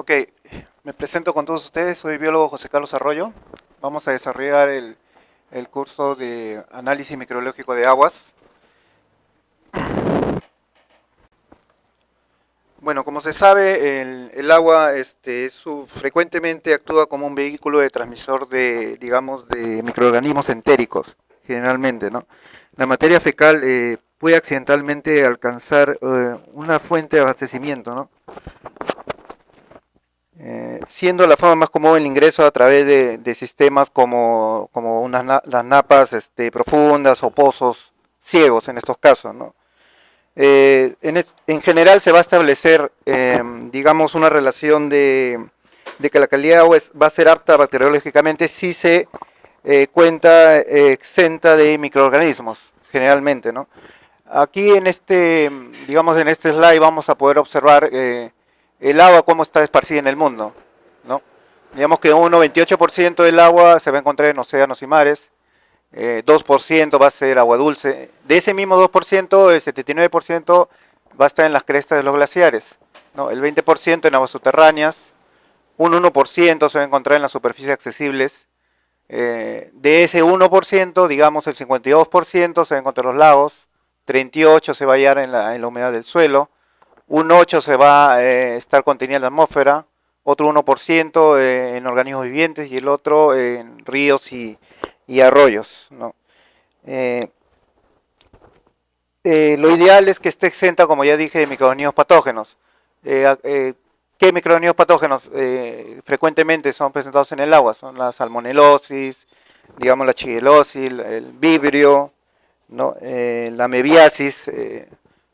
Ok, me presento con todos ustedes, soy biólogo José Carlos Arroyo. Vamos a desarrollar el curso de análisis microbiológico de aguas. Bueno, como se sabe, el agua frecuentemente actúa como un vehículo de transmisor de, digamos, de microorganismos entéricos, generalmente, ¿no? La materia fecal puede accidentalmente alcanzar una fuente de abastecimiento, ¿no? Siendo la forma más común el ingreso a través de sistemas como las napas profundas o pozos ciegos en estos casos, ¿no? En general se va a establecer, digamos, una relación de que la calidad de agua va a ser apta bacteriológicamente si se cuenta exenta de microorganismos, generalmente, ¿no? Aquí digamos, en este slide vamos a poder observar el agua cómo está esparcida en el mundo, ¿no? Digamos que un 98% del agua se va a encontrar en océanos y mares, 2% va a ser agua dulce. De ese mismo 2%, el 79% va a estar en las crestas de los glaciares, ¿no? El 20% en aguas subterráneas, un 1% se va a encontrar en las superficies accesibles. De ese 1%, digamos el 52% se va a encontrar en los lagos, 38% se va a hallar en la humedad del suelo, un 8% se va a estar contenida en la atmósfera, otro 1% en organismos vivientes y el otro en ríos y arroyos, ¿no? Eh, lo ideal es que esté exenta, como ya dije, de microorganismos patógenos. ¿Qué microorganismos patógenos frecuentemente son presentados en el agua? Son la salmonelosis, digamos la shigellosis, el vibrio, ¿no? La mebiasis,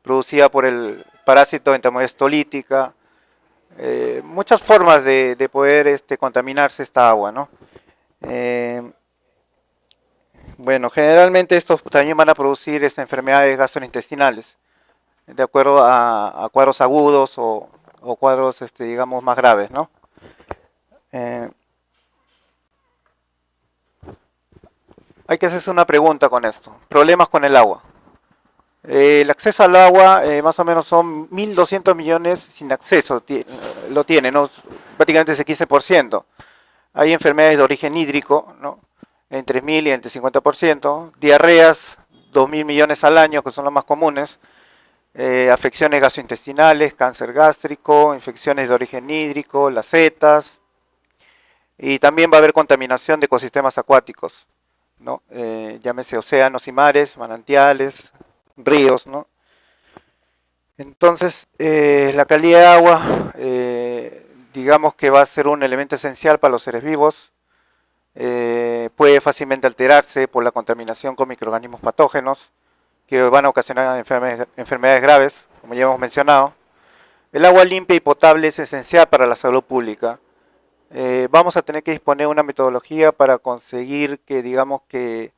producida por el parásito entamoeba stolítica, muchas formas de poder contaminarse esta agua, ¿no? Bueno, generalmente estos también van a producir enfermedades gastrointestinales, de acuerdo a cuadros agudos o cuadros, digamos, más graves, ¿no? Eh, Hay que hacerse una pregunta con esto. Problemas con el agua. El acceso al agua, más o menos son 1.200 millones sin acceso, lo tiene, ¿no? Prácticamente ese 15%. Hay enfermedades de origen hídrico, ¿no? Entre 1.000 y entre 50%. Diarreas, 2.000 millones al año, que son las más comunes. Afecciones gastrointestinales, cáncer gástrico, infecciones de origen hídrico, las setas. Y también va a haber contaminación de ecosistemas acuáticos, ¿no? Llámese océanos y mares, manantiales, ríos, ¿no? Entonces, la calidad de agua, digamos que va a ser un elemento esencial para los seres vivos. Puede fácilmente alterarse por la contaminación con microorganismos patógenos que van a ocasionar enfermedades graves, como ya hemos mencionado. El agua limpia y potable es esencial para la salud pública. Vamos a tener que disponer de una metodología para conseguir que, digamos, que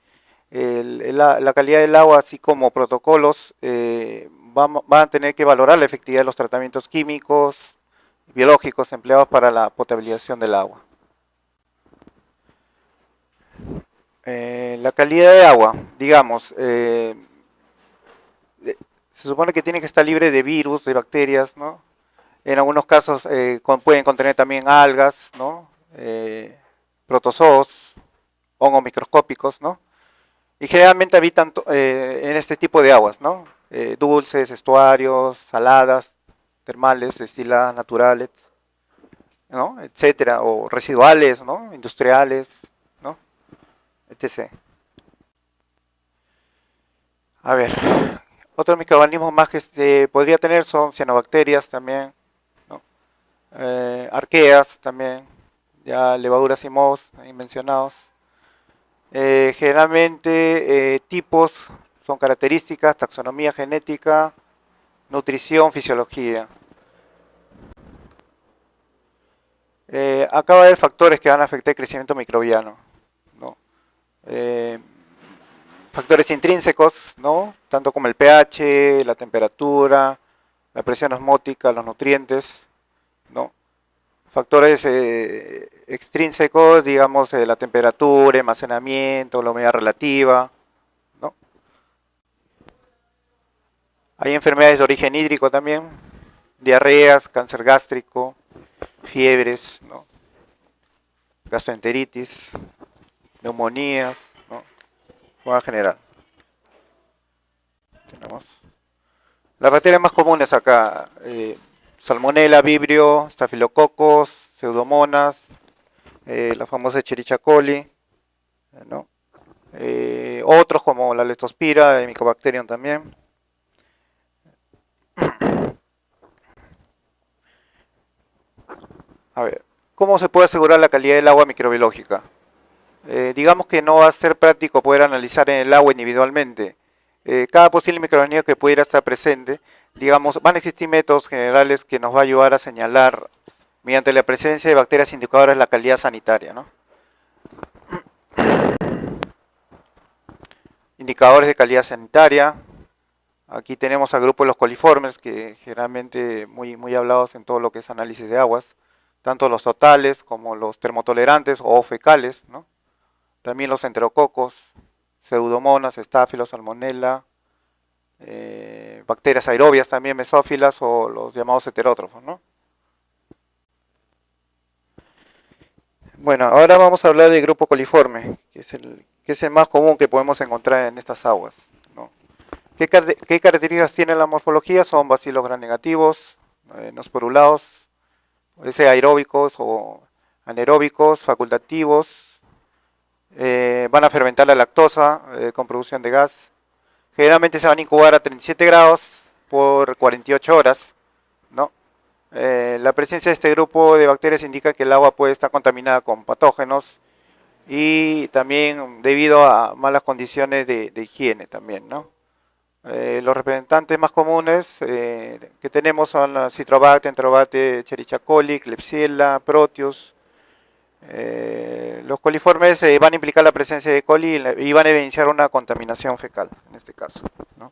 la calidad del agua, así como protocolos, van a tener que valorar la efectividad de los tratamientos químicos, biológicos empleados para la potabilización del agua. La calidad de agua, digamos, se supone que tiene que estar libre de virus, de bacterias, ¿no? En algunos casos pueden contener también algas, ¿no? Protozoos, hongos microscópicos, ¿no? Y generalmente habitan en este tipo de aguas, ¿no? Dulces, estuarios, saladas, termales, destiladas, naturales, ¿no? Etcétera, o residuales, ¿no? Industriales, ¿no? Etc. A ver, otros microorganismos más que podría tener son cianobacterias también, ¿no? Arqueas también, ya levaduras y mohos ahí mencionados. Generalmente tipos son características, taxonomía genética, nutrición, fisiología. Acá va a haber factores que van a afectar el crecimiento microbiano, ¿no? Factores intrínsecos, ¿no? Tanto como el pH, la temperatura, la presión osmótica, los nutrientes, ¿no? Factores extrínsecos, digamos, la temperatura, almacenamiento, la humedad relativa, ¿no? Hay enfermedades de origen hídrico también, diarreas, cáncer gástrico, fiebres, ¿no? Gastroenteritis, neumonías, ¿no? Forma general. Tenemos las bacterias más comunes acá, Salmonella, Vibrio, Staphylococcus, Pseudomonas, la famosa Escherichia coli, ¿no? Otros como la Leptospira, el Mycobacterium también. A ver, ¿cómo se puede asegurar la calidad del agua microbiológica? Digamos que no va a ser práctico poder analizar en el agua individualmente. Cada posible microorganismo que pudiera estar presente, digamos, van a existir métodos generales que nos va a ayudar a señalar mediante la presencia de bacterias indicadoras la calidad sanitaria, ¿no? Indicadores de calidad sanitaria. Aquí tenemos al grupo de los coliformes, que generalmente muy hablados en todo lo que es análisis de aguas, tanto los totales como los termotolerantes o fecales, ¿no? También los enterococos, pseudomonas, estáfilos, salmonella, bacterias aerobias también, mesófilas o los llamados heterótrofos, ¿no? Bueno, ahora vamos a hablar del grupo coliforme, que es el más común que podemos encontrar en estas aguas, ¿no? ¿Qué características tiene la morfología? Son bacilos gram negativos, no esporulados, aeróbicos o anaeróbicos, facultativos, van a fermentar la lactosa con producción de gas. Generalmente se van a incubar a 37 grados por 48 horas, ¿no? La presencia de este grupo de bacterias indica que el agua puede estar contaminada con patógenos y también debido a malas condiciones de higiene también, ¿no? Los representantes más comunes que tenemos son la Citrobacter, Enterobacter, Escherichia coli, Klebsiella, Proteus. Los coliformes van a implicar la presencia de coli y van a evidenciar una contaminación fecal, en este caso, ¿no?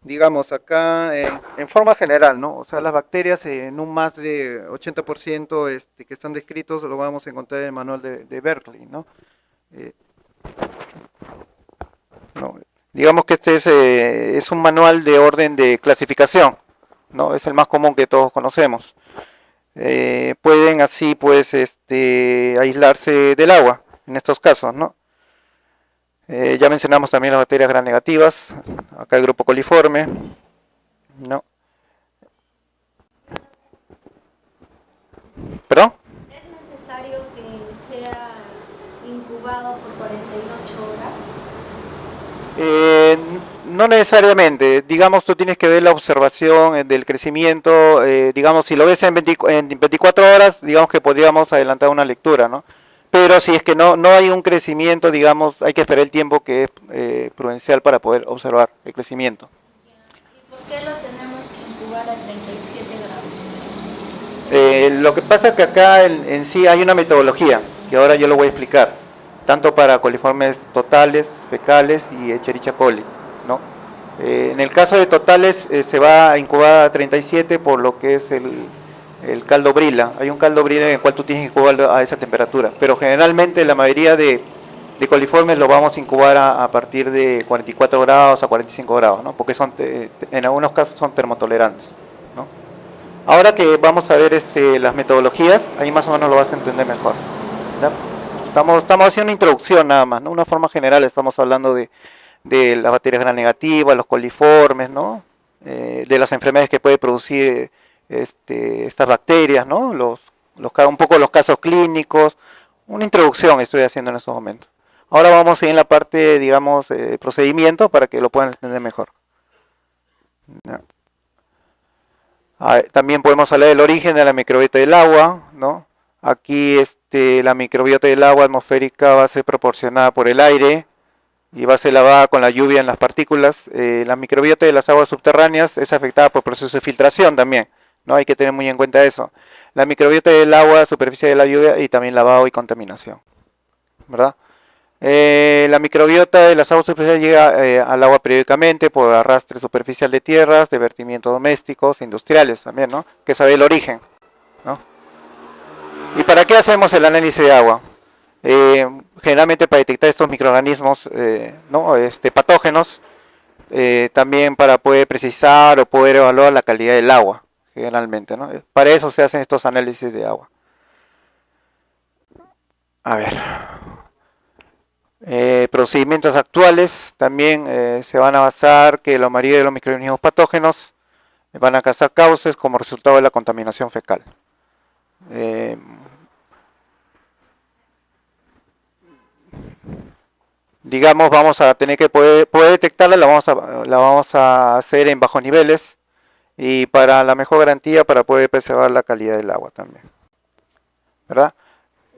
Digamos acá en forma general, ¿no? O sea, las bacterias en un más de 80% que están descritos lo vamos a encontrar en el manual de Berkeley, ¿no? Eh, ¿No? Digamos que este es un manual de orden de clasificación, ¿no? Es el más común que todos conocemos. Pueden así, pues, aislarse del agua, en estos casos, ¿no? Ya mencionamos también las bacterias gram negativas, acá el grupo coliforme, ¿no? ¿Perdón? ¿Es necesario que sea incubado por 48 horas? No necesariamente, digamos tú tienes que ver la observación del crecimiento, digamos si lo ves en 24 horas, digamos que podríamos adelantar una lectura, ¿no? Pero si es que no hay un crecimiento, digamos, hay que esperar el tiempo que es prudencial para poder observar el crecimiento. ¿Y por qué lo tenemos que incubar a 37 grados? Lo que pasa es que acá en sí hay una metodología, que ahora yo lo voy a explicar, tanto para coliformes totales, fecales y Escherichia coli, ¿no? En el caso de totales se va a incubar a 37 por lo que es el caldo brila. Hay un caldo brila en el cual tú tienes que incubarlo a esa temperatura, pero generalmente la mayoría de coliformes lo vamos a incubar a partir de 44 grados a 45 grados, ¿no? Porque en algunos casos son termotolerantes, ¿no? Ahora que vamos a ver las metodologías, ahí más o menos lo vas a entender mejor, ¿ya? Estamos haciendo una introducción nada más, ¿no? Una forma general, estamos hablando de las bacterias gram negativas, los coliformes, ¿no? De las enfermedades que puede producir estas bacterias, ¿no? Un poco los casos clínicos, una introducción estoy haciendo en estos momentos. Ahora vamos a ir en la parte, digamos, procedimiento para que lo puedan entender mejor. ¿Ya? También podemos hablar del origen de la microbiota del agua, ¿no? Aquí la microbiota del agua atmosférica va a ser proporcionada por el aire y va a ser lavada con la lluvia en las partículas. La microbiota de las aguas subterráneas es afectada por procesos de filtración también, ¿no? Hay que tener muy en cuenta eso. La microbiota del agua, superficie de la lluvia y también lavado y contaminación, ¿verdad? La microbiota de las aguas superficiales llega al agua periódicamente por arrastre superficial de tierras, de vertimientos domésticos, industriales también, ¿no? Que sabe el origen, ¿no? ¿Y para qué hacemos el análisis de agua? Generalmente para detectar estos microorganismos, ¿no? Patógenos, también para poder precisar o poder evaluar la calidad del agua, generalmente, ¿no? Para eso se hacen estos análisis de agua. A ver. Procedimientos actuales también se van a basar que la mayoría de los microorganismos patógenos van a causar cauces como resultado de la contaminación fecal. Digamos, vamos a tener que poder detectarla, la vamos a hacer en bajos niveles y para la mejor garantía para poder preservar la calidad del agua también, ¿verdad?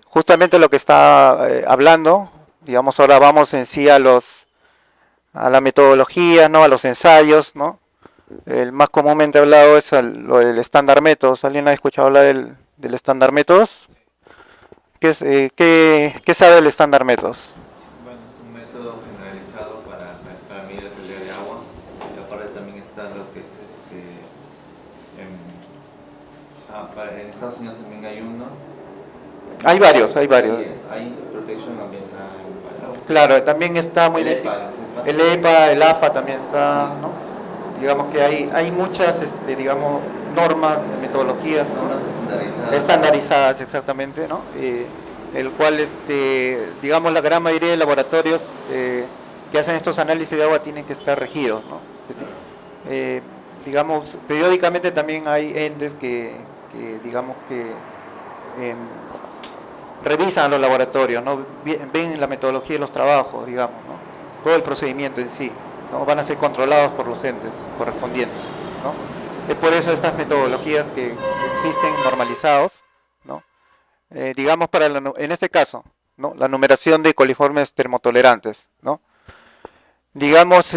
Justamente lo que está hablando, digamos, ahora vamos en sí a la metodología, ¿no? A los ensayos, ¿no? El más comúnmente hablado es lo del estándar métodos. ¿Alguien ha escuchado hablar del estándar métodos? ¿Qué sabe del estándar métodos? Bueno, es un método generalizado para medir la calidad de agua. Y aparte también está lo que es en Estados Unidos también hay uno. Hay varios. Hay Insect Protection Ambiental. Claro, también está muy bien. El EPA, el AFA también está, ¿no? Digamos que hay muchas, digamos, normas, metodologías, ¿no? Estandarizadas, exactamente, ¿no? El cual, digamos, la gran mayoría de laboratorios que hacen estos análisis de agua tienen que estar regidos, ¿no? Digamos, periódicamente también hay entes que digamos que revisan los laboratorios, ¿no? Ven la metodología de los trabajos, digamos, ¿no? Todo el procedimiento en sí, ¿no? Van a ser controlados por los entes correspondientes, ¿no? Es por eso estas metodologías que existen normalizados, ¿no? Digamos, en este caso, ¿no? La numeración de coliformes termotolerantes, ¿no? Digamos,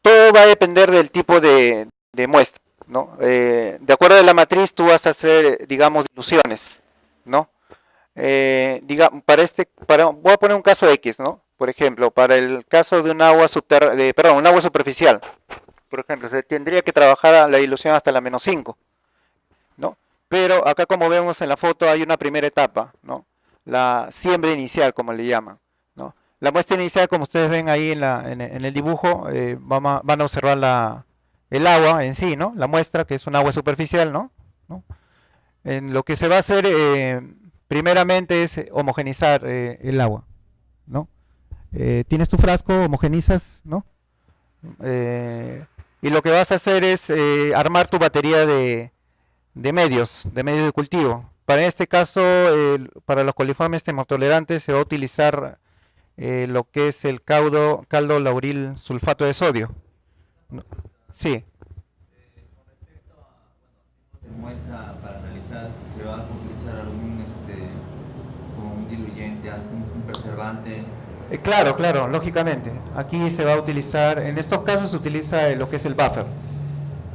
todo va a depender del tipo de muestra, ¿no? De acuerdo a la matriz tú vas a hacer, digamos, diluciones, ¿no? Voy a poner un caso X, ¿no? Por ejemplo, para el caso de un agua un agua superficial, por ejemplo, se tendría que trabajar la dilución hasta la -5, ¿no? Pero acá, como vemos en la foto, hay una primera etapa, ¿no? La siembra inicial, como le llaman, ¿no? La muestra inicial, como ustedes ven ahí en el dibujo, van a observar el agua en sí, ¿no? La muestra, que es un agua superficial, ¿no? En lo que se va a hacer primeramente es homogenizar el agua, ¿no? Tienes tu frasco, homogenizas, ¿no? Y lo que vas a hacer es armar tu batería de medios de cultivo. Para este caso, para los coliformes termotolerantes se va a utilizar lo que es el caldo lauril sulfato de sodio. Sí. Muestra para analizar que va a utilizar como un diluyente, un preservante. Claro, lógicamente. Aquí se va a utilizar, en estos casos se utiliza lo que es el buffer.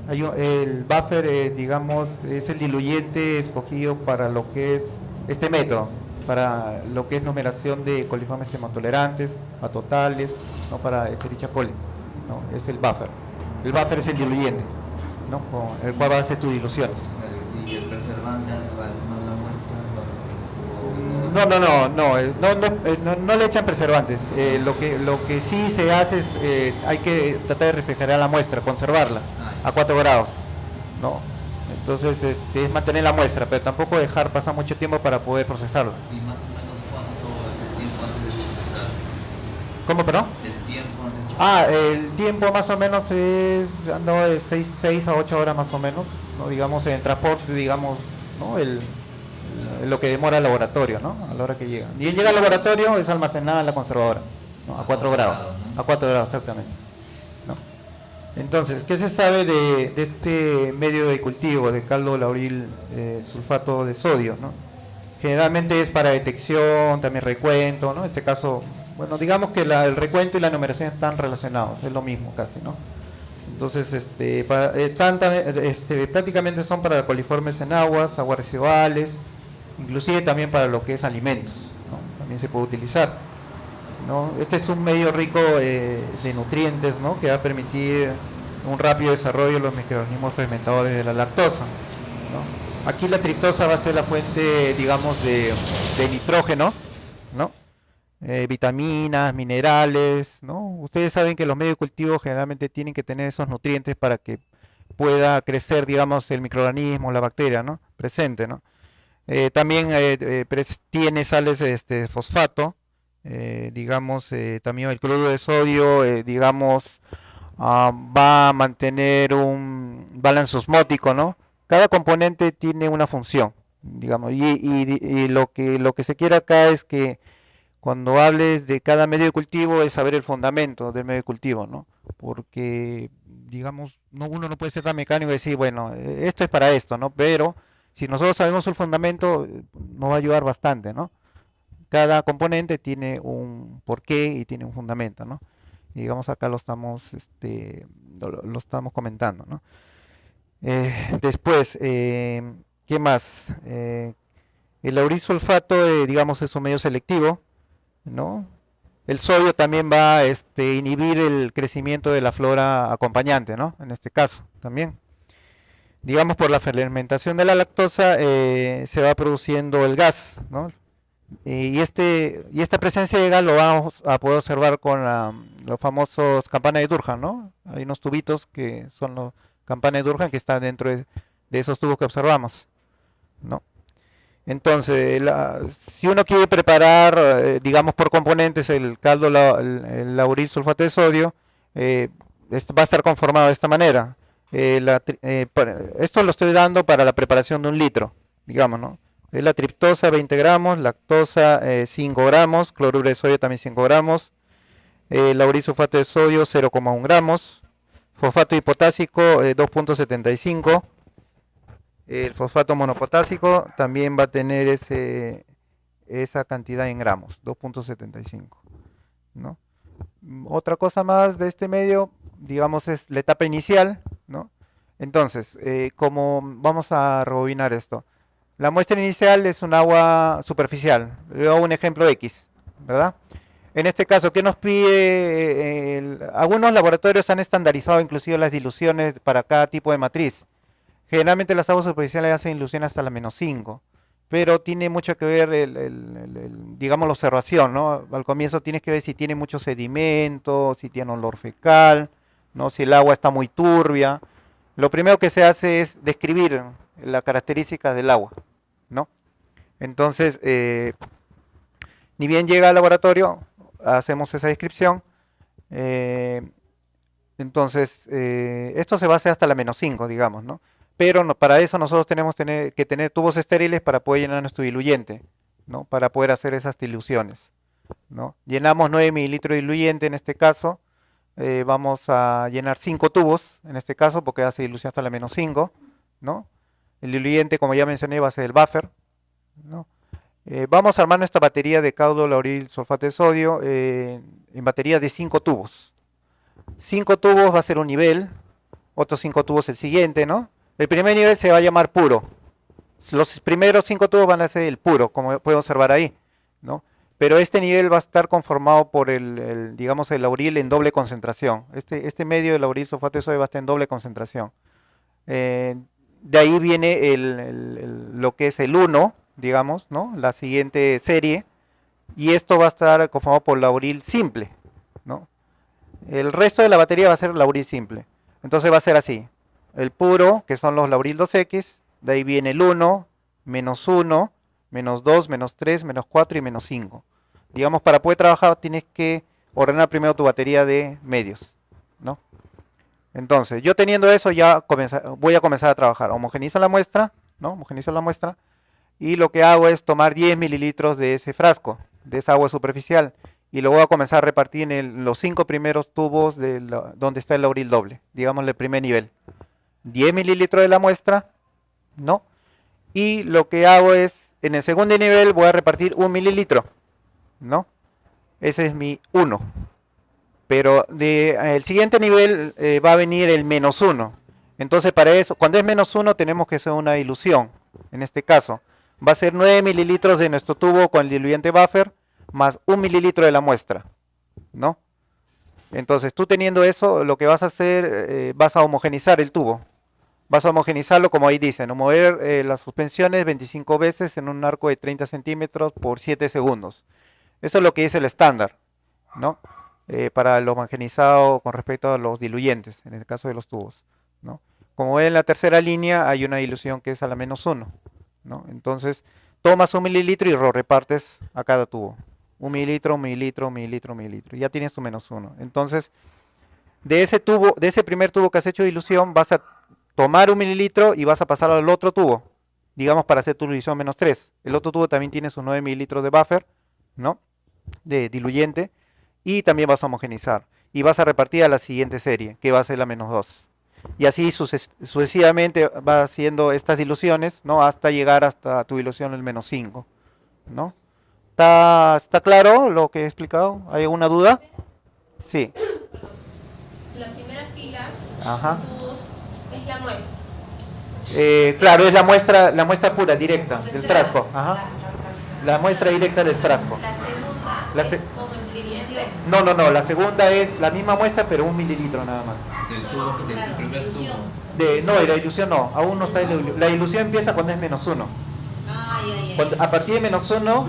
El buffer, digamos, es el diluyente escogido para lo que es este método, para lo que es numeración de coliformes termotolerantes, a totales, no para Escherichia coli, ¿no? Es el buffer. El buffer es el diluyente, ¿no? Con el cual va a hacer tus diluciones. ¿Y el preservante no la muestra? No le echan preservantes. Lo que sí se hace es, hay que tratar de refrigerar la muestra, conservarla a 4 grados, ¿no? Entonces es mantener la muestra, pero tampoco dejar pasar mucho tiempo para poder procesarla. ¿Y más o menos cuánto es el tiempo antes de procesar? ¿Cómo, perdón? El tiempo antes de el tiempo más o menos es de 6 a 8 horas más o menos, ¿no? Digamos, en transporte, digamos, ¿no? Lo que demora el laboratorio, ¿no? A la hora que llega. Y llega al laboratorio, es almacenada en la conservadora, ¿no? A 4 grados. ¿No? A 4 grados, exactamente, ¿no? Entonces, ¿qué se sabe de este medio de cultivo, de caldo lauril sulfato de sodio, ¿no? Generalmente es para detección, también recuento, ¿no? En este caso, bueno, digamos que el recuento y la numeración están relacionados, es lo mismo casi, ¿no? Entonces, prácticamente son para coliformes en aguas residuales, inclusive también para lo que es alimentos, ¿no? También se puede utilizar, ¿no? Este es un medio rico de nutrientes, ¿no? Que va a permitir un rápido desarrollo de los microorganismos fermentadores de la lactosa, ¿no? Aquí la triptosa va a ser la fuente, digamos, de nitrógeno, ¿no? vitaminas, minerales, ¿no? Ustedes saben que los medios de cultivo generalmente tienen que tener esos nutrientes para que pueda crecer, digamos, el microorganismo, la bacteria, ¿no? Presente, ¿no? También tiene sales fosfato, digamos, también el cloruro de sodio, digamos, va a mantener un balance osmótico, ¿no? Cada componente tiene una función, digamos, y lo que se quiere acá es que cuando hables de cada medio de cultivo es saber el fundamento del medio de cultivo, ¿no? Porque, digamos, uno no puede ser tan mecánico y decir, bueno, esto es para esto, ¿no? Pero si nosotros sabemos el fundamento, nos va a ayudar bastante, ¿no? Cada componente tiene un porqué y tiene un fundamento, ¿no? Y digamos acá lo estamos comentando, ¿no? Después, ¿qué más? El laurisulfato, digamos, es un medio selectivo, ¿no? El sodio también va a inhibir el crecimiento de la flora acompañante, ¿no? En este caso, también. Digamos, por la fermentación de la lactosa se va produciendo el gas, ¿no? Y esta presencia de gas lo vamos a poder observar con los famosos campanas de Durkheim, ¿no? Hay unos tubitos que son los campanas de Durkheim que están dentro de esos tubos que observamos, ¿no? Entonces, si uno quiere preparar, digamos, por componentes el caldo, el lauril sulfato de sodio, va a estar conformado de esta manera. Esto lo estoy dando para la preparación de 1 litro, digamos, ¿no? Es la triptosa 20 gramos, lactosa 5 gramos, cloruro de sodio también 5 gramos, lauril sulfato de sodio 0,1 gramos, fosfato hipotásico 2,75. El fosfato monopotásico también va a tener esa cantidad en gramos, 2,75, ¿no? Otra cosa más de este medio, digamos, es la etapa inicial, ¿no? Entonces, como vamos a rebobinar esto, la muestra inicial es un agua superficial. Le doy un ejemplo X, ¿verdad? En este caso, ¿qué nos pide? Algunos laboratorios han estandarizado inclusive las diluciones para cada tipo de matriz. Generalmente las aguas superficiales hacen dilución hasta la -5, pero tiene mucho que ver, digamos, la observación, ¿no? Al comienzo tienes que ver si tiene mucho sedimento, si tiene olor fecal, ¿no? Si el agua está muy turbia. Lo primero que se hace es describir las características del agua, ¿no? Entonces, ni bien llega al laboratorio, hacemos esa descripción. Entonces, esto se va a hacer hasta la -5, digamos, ¿no? Pero para eso nosotros tenemos que tener tubos estériles para poder llenar nuestro diluyente, ¿no? Para poder hacer esas diluciones, ¿no? Llenamos 9 mililitros de diluyente en este caso, vamos a llenar 5 tubos en este caso porque hace dilución hasta la -5, ¿no? El diluyente, como ya mencioné, va a ser el buffer, ¿no? Vamos a armar nuestra batería de caldo lauril sulfato de sodio en baterías de 5 tubos. 5 tubos va a ser un nivel, otros 5 tubos el siguiente, ¿no? El primer nivel se va a llamar puro. Los primeros 5 tubos van a ser el puro, como pueden observar ahí, ¿no? Pero este nivel va a estar conformado por digamos, el lauril en doble concentración. Este medio de lauril sulfato de sodio va a estar en doble concentración. De ahí viene lo que es el 1, digamos, ¿no? La siguiente serie. Y esto va a estar conformado por lauril simple, ¿no? El resto de la batería va a ser lauril simple. Entonces va a ser así. El puro, que son los lauril 2X, de ahí viene el 1, -1, -2, -3, -4 y -5. Digamos, para poder trabajar tienes que ordenar primero tu batería de medios, ¿no? Entonces, yo teniendo eso ya voy a comenzar a trabajar. Homogenizo la muestra, ¿no? Homogenizo la muestra y lo que hago es tomar 10 mililitros de ese frasco, de esa agua superficial, y lo voy a comenzar a repartir en los 5 primeros tubos donde está el lauril doble, digamos el primer nivel. 10 mililitros de la muestra, ¿no? Y lo que hago es, en el segundo nivel voy a repartir 1 mililitro, ¿no? Ese es mi 1. Pero el siguiente nivel va a venir el -1. Entonces para eso, cuando es -1 tenemos que hacer una dilución. En este caso, va a ser 9 mililitros de nuestro tubo con el diluyente buffer, más 1 mililitro de la muestra, ¿no? Entonces tú teniendo eso, lo que vas a hacer, vas a homogenizar el tubo. Vas a homogenizarlo como ahí dicen, ¿no? Mover las suspensiones 25 veces en un arco de 30 centímetros por 7 segundos. Eso es lo que es el estándar, ¿no? Para el homogeneizado con respecto a los diluyentes, en el caso de los tubos, ¿no? Como ven en la tercera línea hay una dilución que es a la -1, ¿no? Entonces tomas 1 mililitro y lo repartes a cada tubo. 1 mililitro, 1 mililitro, 1 mililitro, 1 mililitro. Ya tienes tu -1. Entonces, de ese tubo, de ese primer tubo que has hecho dilución, vas a tomar 1 mililitro y vas a pasarlo al otro tubo, digamos para hacer tu dilución -3. El otro tubo también tiene sus 9 mililitros de buffer, ¿no? De diluyente, y también vas a homogenizar. Y vas a repartir a la siguiente serie, que va a ser la -2. Y así sucesivamente va haciendo estas diluciones, ¿no? Hasta llegar hasta tu dilución el -5, ¿no? ¿Está claro lo que he explicado? ¿Hay alguna duda? Sí. La primera fila Ajá. de tubos es la muestra. Claro, es la muestra pura, directa, del frasco. Ajá. La muestra directa del frasco. La segunda La es se- como el diluyente. No, la segunda es la misma muestra, pero 1 mililitro nada más. Del tubo, del primer tubo. No, la dilución no, aún no está en la dilución empieza cuando es -1. Ah, ya. A partir de -1,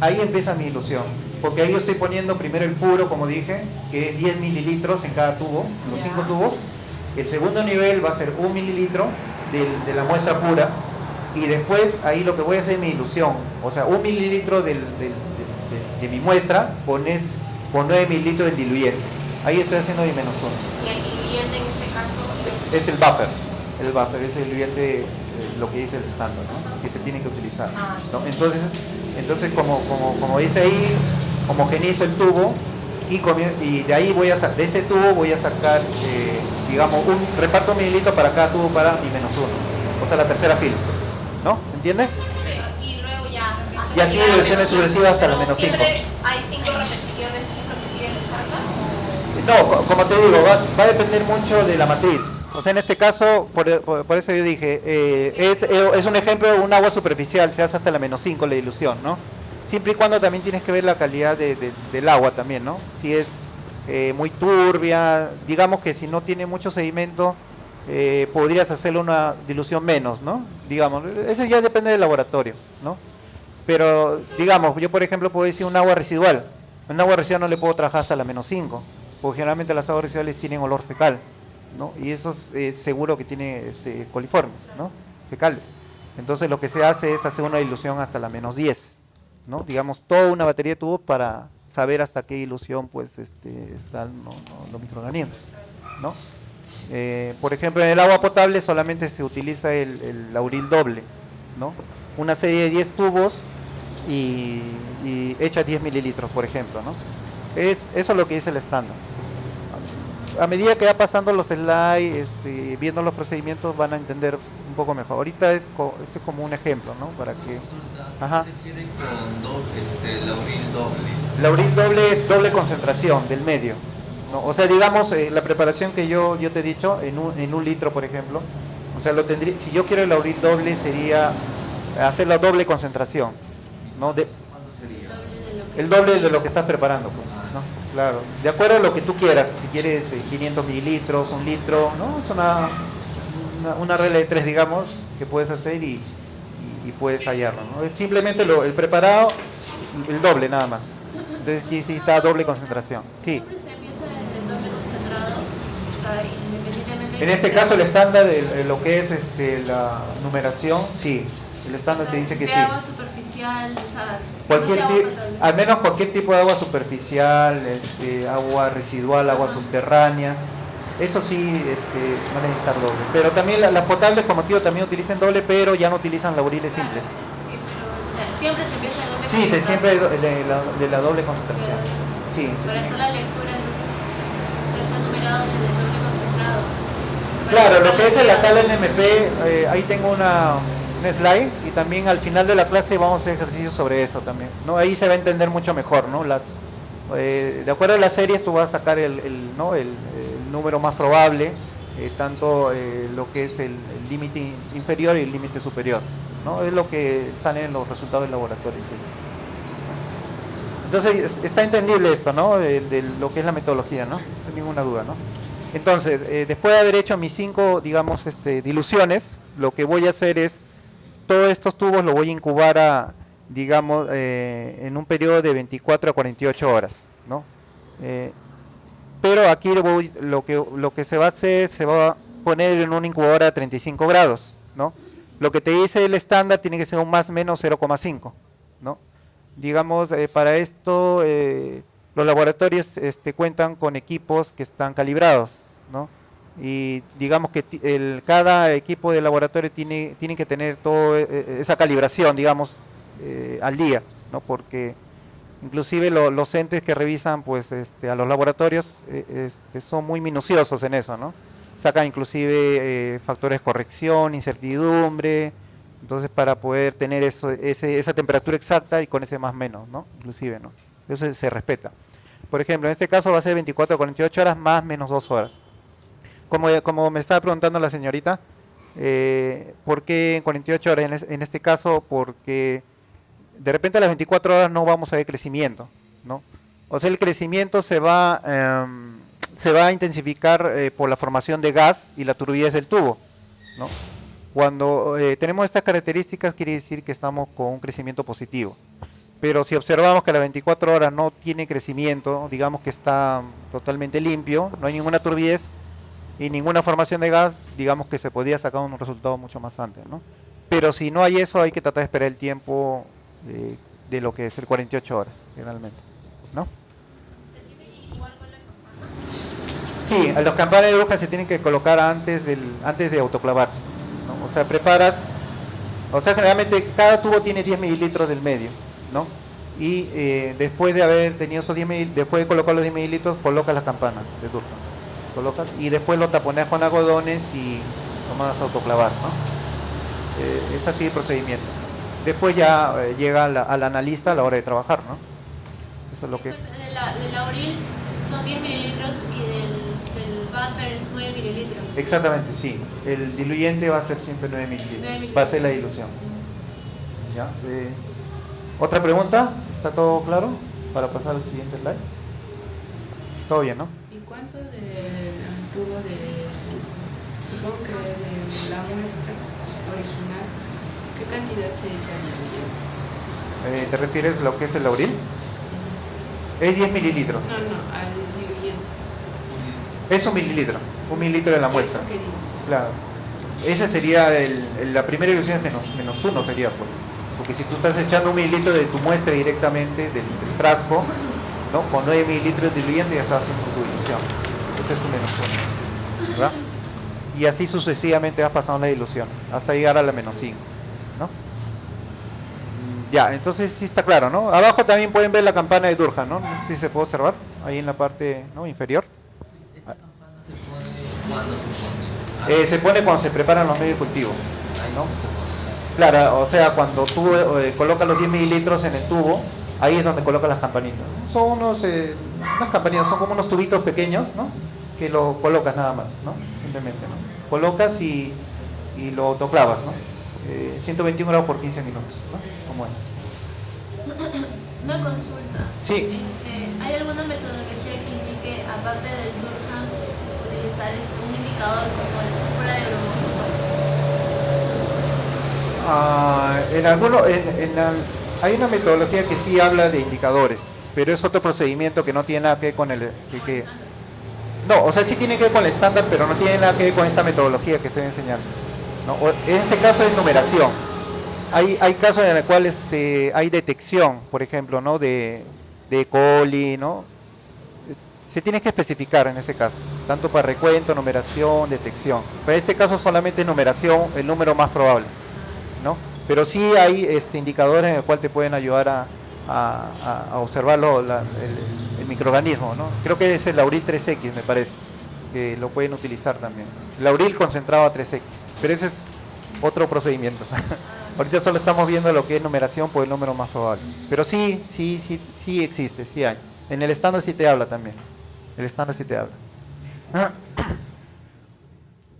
ahí empieza mi dilución. Porque ahí yo estoy poniendo primero el puro, como dije, que es 10 mililitros en cada tubo, los 5 tubos. El segundo nivel va a ser 1 mililitro de la muestra pura. Y después ahí lo que voy a hacer es mi dilución. O sea, 1 mililitro de mi muestra pones con 9 mililitros del diluyente. Ahí estoy haciendo mi -1. Y el diluyente en este caso Es el buffer. El buffer es el diluyente, lo que dice el estándar, ¿no? Que se tiene que utilizar, ¿no? Entonces como dice ahí, homogenizo el tubo y de ahí de ese tubo voy a sacar, digamos, reparto 1 mililitro para cada tubo para mi -1. O sea, la tercera fila, ¿no? ¿Entiendes? sí, y luego ya hasta Y así llegar a diluciones -5. sucesivas hasta la Pero -5. siempre hay 5 repeticiones repetidas el estándar. No, como te digo, va a depender mucho de la matriz. O sea, en este caso, por eso yo dije, es un ejemplo de un agua superficial, se hace hasta la -5 la dilución, ¿no? Siempre y cuando también tienes que ver la calidad del agua también, ¿no? Si es muy turbia, digamos que si no tiene mucho sedimento, podrías hacerle una dilución menos, ¿no? Digamos, eso ya depende del laboratorio, ¿no? Pero, digamos, yo por ejemplo puedo decir un agua residual. Un agua residual no le puedo trabajar hasta la -5, porque generalmente las aguas residuales tienen olor fecal, ¿no? Y eso es seguro que tiene coliformes, ¿no? Fecales. Entonces lo que se hace es hacer una dilución hasta la -10, ¿no? Digamos, toda una batería de tubos para saber hasta qué dilución pues están los microorganismos, ¿no? Por ejemplo, en el agua potable solamente se utiliza el lauril doble, ¿no? Una serie de 10 tubos y echa 10 mililitros, por ejemplo, ¿no? Eso es lo que dice el estándar. A medida que va pasando los slides, viendo los procedimientos, van a entender un poco mejor. Ahorita esto es como un ejemplo, ¿no? Para que... Ajá. ¿Qué se refiere con lauril doble? Lauril doble es doble concentración del medio, ¿no? O sea, digamos, la preparación que yo te he dicho, en un litro, por ejemplo, o sea, si yo quiero el lauril doble, sería hacer la doble concentración, ¿no? ¿Cuánto sería? El doble de lo que estás preparando, pues, ¿no? Claro, de acuerdo a lo que tú quieras, si quieres 500 mililitros, 1 litro, ¿no? Es una regla de 3, digamos, que puedes hacer y puedes hallarlo, ¿no? Es simplemente el preparado, el doble nada más. Entonces aquí sí está a doble concentración. Sí. Siempre se empieza desde el doble concentrado, o sea, independientemente En este caso el estándar de lo que es la numeración, sí. El estándar te dice que sí. agua superficial, o sea, no sea agua potable. Al menos cualquier tipo de agua superficial, agua residual, agua subterránea, eso sí van a necesitar doble. Pero también las potables, como te digo, también utilizan doble, pero ya no utilizan lauriles simples. Sí, pero siempre se empieza de doble Sí, siempre de la doble concentración. Sí, Para hacer la lectura, entonces, está numerado desde el doble concentrado. claro, lo que es la tabla NMP, ahí tengo un slide y también al final de la clase vamos a hacer ejercicios sobre eso también, ¿no? Ahí se va a entender mucho mejor, ¿no? De acuerdo a las series tú vas a sacar el número más probable, tanto lo que es el límite inferior y el límite superior, ¿no? Es lo que sale en los resultados del laboratorio, ¿sí? Entonces está entendible esto, ¿no? De lo que es la metodología, ¿no? Sin ninguna duda, ¿no? Entonces, después de haber hecho mis 5, digamos, diluciones, lo que voy a hacer es, todos estos tubos los voy a incubar digamos, en un periodo de 24 a 48 horas, ¿no? Eh, pero aquí lo que se va a hacer, se va a poner en una incubadora a 35 grados, ¿no? Lo que te dice el estándar tiene que ser un más o menos 0,5, ¿no? Digamos, para esto los laboratorios cuentan con equipos que están calibrados, ¿no? Y digamos que cada equipo de laboratorio tiene que tener toda esa calibración, digamos, al día, ¿no? Porque inclusive los entes que revisan pues a los laboratorios son muy minuciosos en eso, ¿no? Sacan inclusive factores de corrección, incertidumbre, entonces para poder tener esa temperatura exacta y con ese más menos, ¿no? Inclusive, ¿no? Eso se respeta. Por ejemplo, en este caso va a ser 24 a 48 horas más menos 2 horas. Como me estaba preguntando la señorita, ¿por qué en 48 horas? En este caso, porque de repente a las 24 horas no vamos a ver crecimiento, ¿no? O sea, el crecimiento se va a intensificar por la formación de gas y la turbidez del tubo, ¿no? Cuando tenemos estas características quiere decir que estamos con un crecimiento positivo. Pero si observamos que a las 24 horas no tiene crecimiento, digamos que está totalmente limpio, no hay ninguna turbidez y ninguna formación de gas, digamos que se podría sacar un resultado mucho más antes, ¿no? Pero si no hay eso, hay que tratar de esperar el tiempo de lo que es el 48 horas, generalmente, ¿no? ¿Se tiene igual con la campana? Sí, a los campanas de bruja se tienen que colocar antes de autoclavarse, ¿no? O sea, preparas, o sea, generalmente cada tubo tiene 10 mililitros del medio, ¿no? Y después de haber tenido esos 10 mililitros, después de colocar los 10 mililitros, colocas las campanas de bruja, colocas y después lo taponeas con algodones y lo mandas a autoclavar, ¿no? Es así el procedimiento. Después ya llega al analista a la hora de trabajar, ¿no? Eso es lo que... Del Auril son 10 mililitros y del buffer es 9 mililitros. Exactamente, sí. El diluyente va a ser siempre 9 mililitros. Va a ser la dilución. ¿Ya? ¿Otra pregunta? ¿Está todo claro? Para pasar al siguiente slide. Todo bien, ¿no? ¿Y cuánto del tubo supongo que de la muestra original, qué cantidad se echa en el ¿Te refieres a lo que es el Auril? Es 10 mililitros. No, al diluyente. Es un mililitro de la muestra. ¿Eso qué dimensión? Claro. Esa sería la primera dilución es menos uno sería, pues. Porque si tú estás echando 1 mililitro de tu muestra directamente del frasco, ¿no? Con 9 mililitros de diluyente ya estás haciendo tu dilución. Ese es tu menos uno, ¿verdad? Y así sucesivamente vas pasando la dilución hasta llegar a la menos 5, ¿no? Ya, entonces sí está claro, ¿no? Abajo también pueden ver la campana de Durkheim, ¿no? No sé si se puede observar ahí en la parte, ¿no?, inferior. ¿Esa campana se pone cuando se pone? Se pone cuando se preparan los medios de cultivo, ¿no? Se pone. Claro, o sea, cuando tú colocas los 10 mililitros en el tubo, ahí es donde colocas las campanitas. Son unas campanitas, son como unos tubitos pequeños, ¿no? Que lo colocas nada más, ¿no? Simplemente, ¿no? Colocas y lo autoclavas, ¿no? 121 grados por 15 minutos, ¿no? Como es. Una consulta. Sí. ¿Hay alguna metodología que indique, aparte del Durkheim, utilizar un indicador como el fuera de hay una metodología que sí habla de indicadores, pero es otro procedimiento que no tiene nada que ver con no, o sea, sí tiene que ver con el estándar, pero no tiene nada que ver con esta metodología que estoy enseñando, ¿no? En este caso es numeración. Hay casos en los cuales hay detección, por ejemplo, ¿no? de E. coli, ¿no? Se tiene que especificar en ese caso, tanto para recuento, numeración, detección. Pero en este caso solamente es numeración, el número más probable, ¿no? Pero sí hay indicadores en el cual te pueden ayudar a observar el microorganismo, ¿no? Creo que es el Auril 3X, me parece, que lo pueden utilizar también. El Auril concentrado a 3X, pero ese es otro procedimiento. Ahorita solo estamos viendo lo que es numeración por el número más probable. Pero sí existe, sí hay. En el estándar sí te habla también. El estándar sí te habla.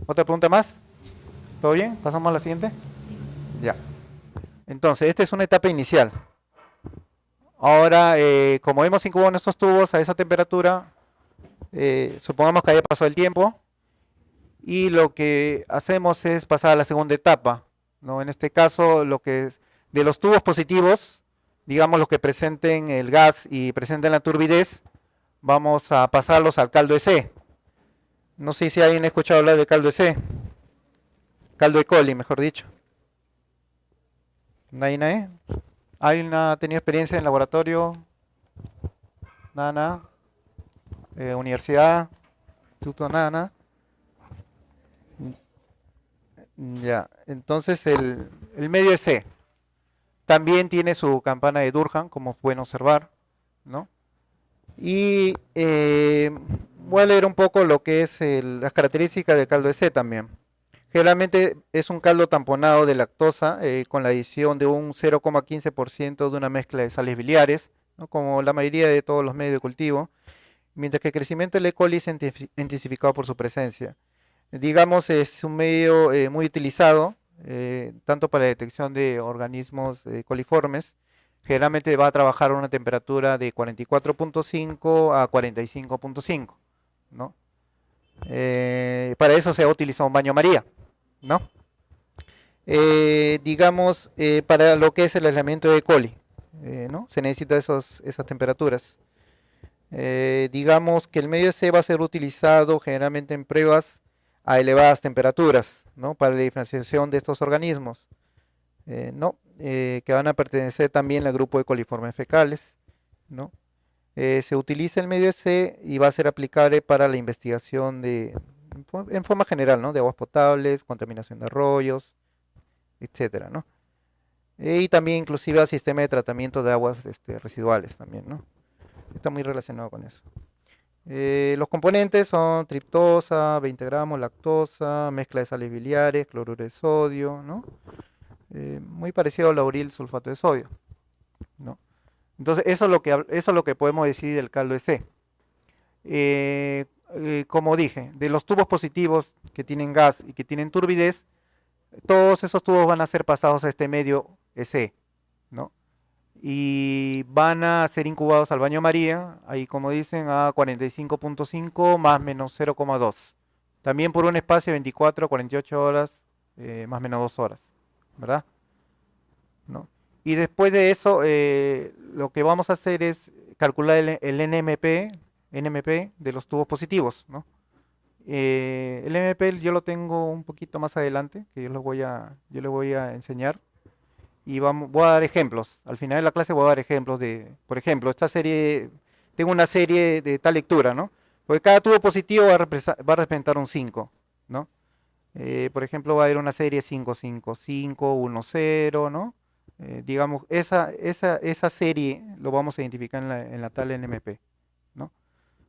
¿Otra pregunta más? ¿Todo bien? ¿Pasamos a la siguiente? Ya. Entonces, esta es una etapa inicial. Ahora, como hemos incubado nuestros tubos a esa temperatura, supongamos que haya pasado el tiempo, y lo que hacemos es pasar a la segunda etapa, ¿no? En este caso, lo que De los tubos positivos, digamos los que presenten el gas y presenten la turbidez, vamos a pasarlos al caldo EC. No sé si alguien ha escuchado hablar de caldo EC. Caldo E. coli, mejor dicho. ¿Nadie? ¿Alguien ha tenido experiencia en laboratorio? Nada. Universidad, instituto, nada. Ya, entonces el medio EC también tiene su campana de Durkheim, como pueden observar, ¿no? Y voy a leer un poco lo que es las características del caldo EC también. Generalmente es un caldo tamponado de lactosa con la adición de un 0,15% de una mezcla de sales biliares, ¿no? Como la mayoría de todos los medios de cultivo, mientras que el crecimiento del E. coli es intensificado por su presencia. Digamos, es un medio muy utilizado, tanto para la detección de organismos coliformes. Generalmente va a trabajar a una temperatura de 44.5 a 45.5, ¿no? Para eso se ha utilizado un baño María, ¿no? Digamos, para lo que es el aislamiento de E. coli, ¿no? Se necesita esas temperaturas. Digamos que el medio C va a ser utilizado generalmente en pruebas a elevadas temperaturas, ¿no? Para la diferenciación de estos organismos, ¿no? Que van a pertenecer también al grupo de coliformes fecales, ¿no? Se utiliza el medio C y va a ser aplicable para la investigación en forma general, ¿no? De aguas potables, contaminación de arroyos, etcétera, ¿no? Y también inclusive al sistema de tratamiento de aguas residuales también, ¿no? Está muy relacionado con eso. Los componentes son triptosa, 20 gramos, lactosa, mezcla de sales biliares, cloruro de sodio, ¿no? Muy parecido al lauril sulfato de sodio, ¿no? Entonces eso es lo que podemos decir del caldo EC. Como dije, de los tubos positivos que tienen gas y que tienen turbidez, todos esos tubos van a ser pasados a este medio EC, ¿no? Y van a ser incubados al baño María, ahí como dicen, a 45.5 más menos 0,2. También por un espacio de 24 a 48 horas, más menos 2 horas, ¿verdad? ¿No? Y después de eso, lo que vamos a hacer es calcular el NMP de los tubos positivos, ¿no? El NMP yo lo tengo un poquito más adelante, que yo les voy a enseñar. Y voy a dar ejemplos. Al final de la clase voy a dar ejemplos de, por ejemplo, esta serie, tengo una serie de tal lectura, ¿no? Porque cada tubo positivo va a representar un 5, ¿no? Por ejemplo, va a haber una serie 5, 5, 5, 1, 0, ¿no? Digamos, esa serie lo vamos a identificar en la tabla NMP, ¿no?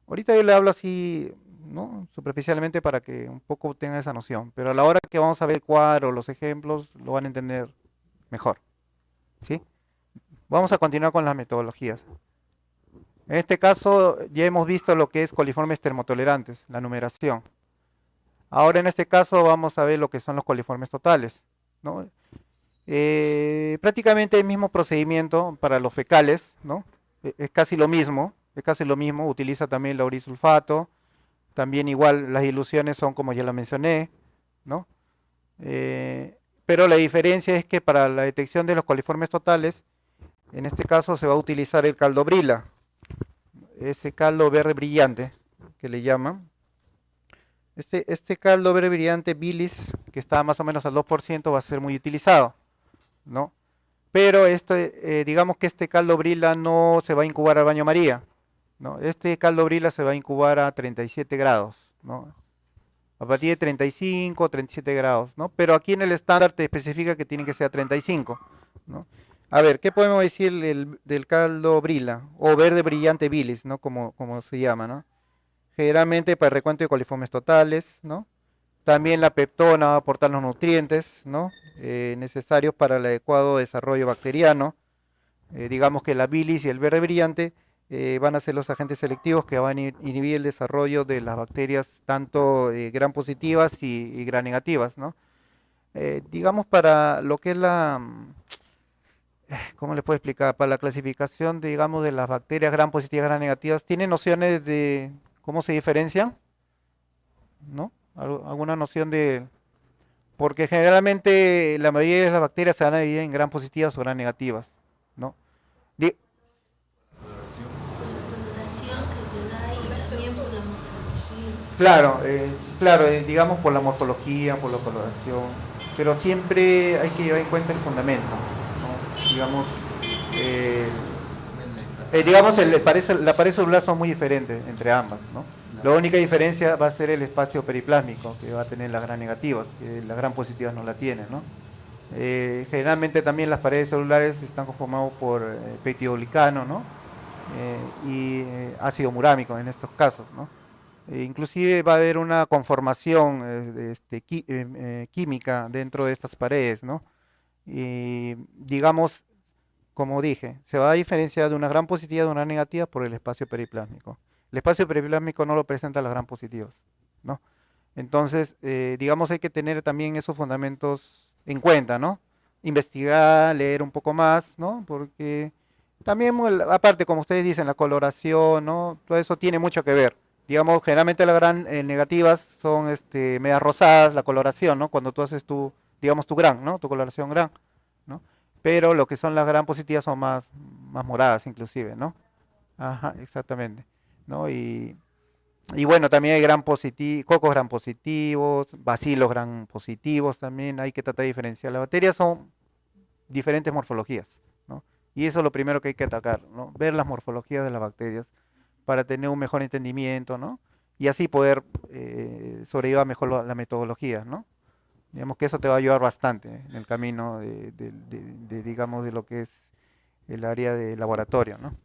Ahorita yo le hablo así, ¿no? Superficialmente para que un poco tengan esa noción, pero a la hora que vamos a ver el cuadro, los ejemplos, lo van a entender mejor. ¿Sí? Vamos a continuar con las metodologías. En este caso ya hemos visto lo que es coliformes termotolerantes, la numeración. Ahora en este caso vamos a ver lo que son los coliformes totales, ¿no? Prácticamente el mismo procedimiento para los fecales, ¿no? Es casi lo mismo, utiliza también laurisulfato, también igual las diluciones son como ya lo mencioné, ¿no? Pero la diferencia es que para la detección de los coliformes totales, en este caso se va a utilizar el caldo Brilla, ese caldo verde brillante que le llaman. Este caldo verde brillante bilis, que está más o menos al 2%, va a ser muy utilizado, ¿no? Pero digamos que este caldo Brilla no se va a incubar al baño María, ¿no? Este caldo Brilla se va a incubar a 37 grados, ¿no? A partir de 35, 37 grados, ¿no? Pero aquí en el estándar te especifica que tiene que ser a 35, ¿no? A ver, ¿qué podemos decir del caldo Brilla o verde brillante bilis, ¿no? Como se llama, ¿no? Generalmente para el recuento de coliformes totales, ¿no? También la peptona va a aportar los nutrientes, ¿no? Necesarios para el adecuado desarrollo bacteriano. Digamos que la bilis y el verde brillante van a ser los agentes selectivos que van a inhibir el desarrollo de las bacterias tanto gram positivas y gram negativas, ¿no? Digamos para lo que es ¿cómo le puedo explicar? Para la clasificación, digamos, de las bacterias gram positivas y gram negativas, ¿tiene nociones de cómo se diferencian? ¿No? ¿Alguna noción de Porque generalmente la mayoría de las bacterias se van a dividir en gram positivas o gram negativas, ¿no? Di- La coloración que te da y también por la morfología. Claro, digamos por la morfología, por la coloración, pero siempre hay que llevar en cuenta el fundamento, ¿no? Digamos, eh, digamos la pared celular son muy diferentes entre ambas, ¿no? La única diferencia va a ser el espacio periplásmico que va a tener las gram negativas, que las gram positivas no la tienen, ¿no? Generalmente también las paredes celulares están conformadas por peptidoglicano, ¿no? Y ácido murámico en estos casos, ¿no? Inclusive va a haber una conformación química dentro de estas paredes, ¿no? Y digamos, como dije, se va a diferenciar de una gran positiva de una negativa por el espacio periplásmico. El espacio periplásmico no lo presenta las gran positivas, ¿no? Entonces, digamos, hay que tener también esos fundamentos en cuenta, ¿no? Investigar, leer un poco más, ¿no? Porque también, aparte, como ustedes dicen, la coloración, ¿no? Todo eso tiene mucho que ver. Digamos, generalmente las gran negativas son medias rosadas, la coloración, ¿no? Cuando tú haces tu, digamos, tu gran, ¿no? Tu coloración gran, ¿no? Pero lo que son las gran positivas son más moradas, inclusive, ¿no? Ajá, exactamente, ¿no? Y bueno, también hay cocos gran positivos, bacilos gran positivos también, hay que tratar de diferenciar. Las bacterias son diferentes morfologías, ¿no? Y eso es lo primero que hay que atacar, ¿no? Ver las morfologías de las bacterias para tener un mejor entendimiento, ¿no? Y así poder sobrellevar mejor la metodología, ¿no? Digamos que eso te va a ayudar bastante en el camino digamos, de lo que es el área de laboratorio, ¿no?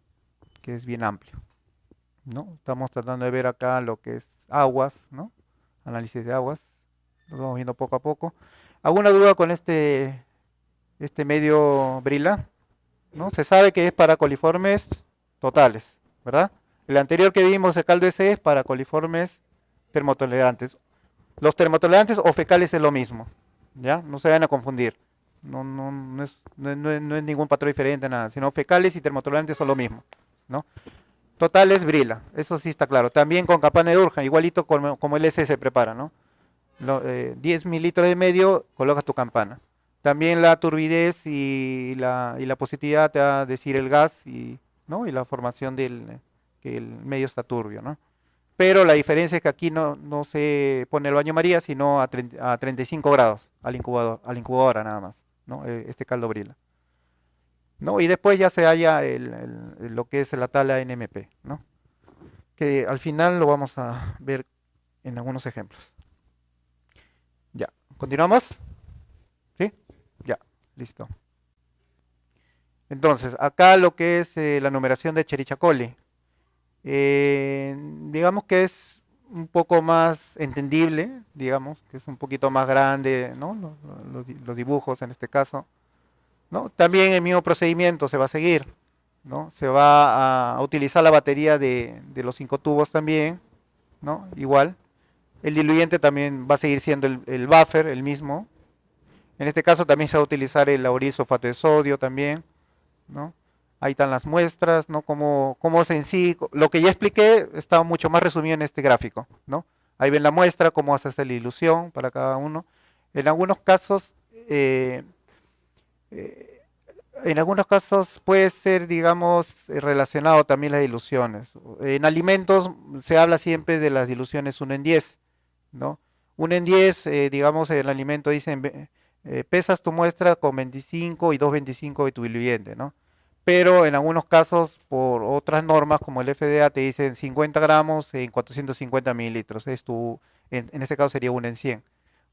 Que es bien amplio, ¿no? Estamos tratando de ver acá lo que es aguas, ¿no? Análisis de aguas, lo vamos viendo poco a poco. ¿Alguna duda con este medio Brila? ¿No? Se sabe que es para coliformes totales, ¿verdad? El anterior que vimos, el caldo ese, es para coliformes termotolerantes. Los termotolerantes o fecales es lo mismo, ¿ya? No se vayan a confundir. No es ningún patrón diferente, nada, sino fecales y termotolerantes son lo mismo, ¿no? Totales Brila, eso sí está claro. También con campana de Durkheim, igualito como el S se prepara, ¿no? 10 mililitros de medio, colocas tu campana. También la turbidez y la positividad te va a decir el gas ¿no? Y la formación que el medio está turbio, ¿no? Pero la diferencia es que aquí no se pone el baño María, sino a 35 grados a la incubadora nada más, ¿no? Este caldo Brila, ¿no? Y después ya se halla lo que es la tabla NMP, ¿no? Que al final lo vamos a ver en algunos ejemplos. Ya, ¿continuamos? ¿Sí? Ya, listo. Entonces, acá lo que es la numeración de Escherichia coli. Digamos que es un poco más entendible, digamos, que es un poquito más grande, ¿no? Los dibujos en este caso, ¿no? También el mismo procedimiento se va a seguir, ¿no? Se va a utilizar la batería de los 5 tubos también, ¿no? Igual. El diluyente también va a seguir siendo el buffer, el mismo. En este caso también se va a utilizar el laurisulfato de sodio también, ¿no? Ahí están las muestras, ¿no? Cómo es en sí, lo que ya expliqué está mucho más resumido en este gráfico, ¿no? Ahí ven la muestra, cómo hace la ilusión para cada uno. En algunos casos, eh, puede ser, digamos, relacionado también las diluciones. En alimentos se habla siempre de las diluciones 1 en 10, ¿no? 1 en 10, digamos, el alimento dicen, pesas tu muestra con 25 y 2,25 de tu diluyente, ¿no? Pero en algunos casos, por otras normas como el FDA, te dicen 50 gramos en 450 mililitros. En este caso sería 1 en 100.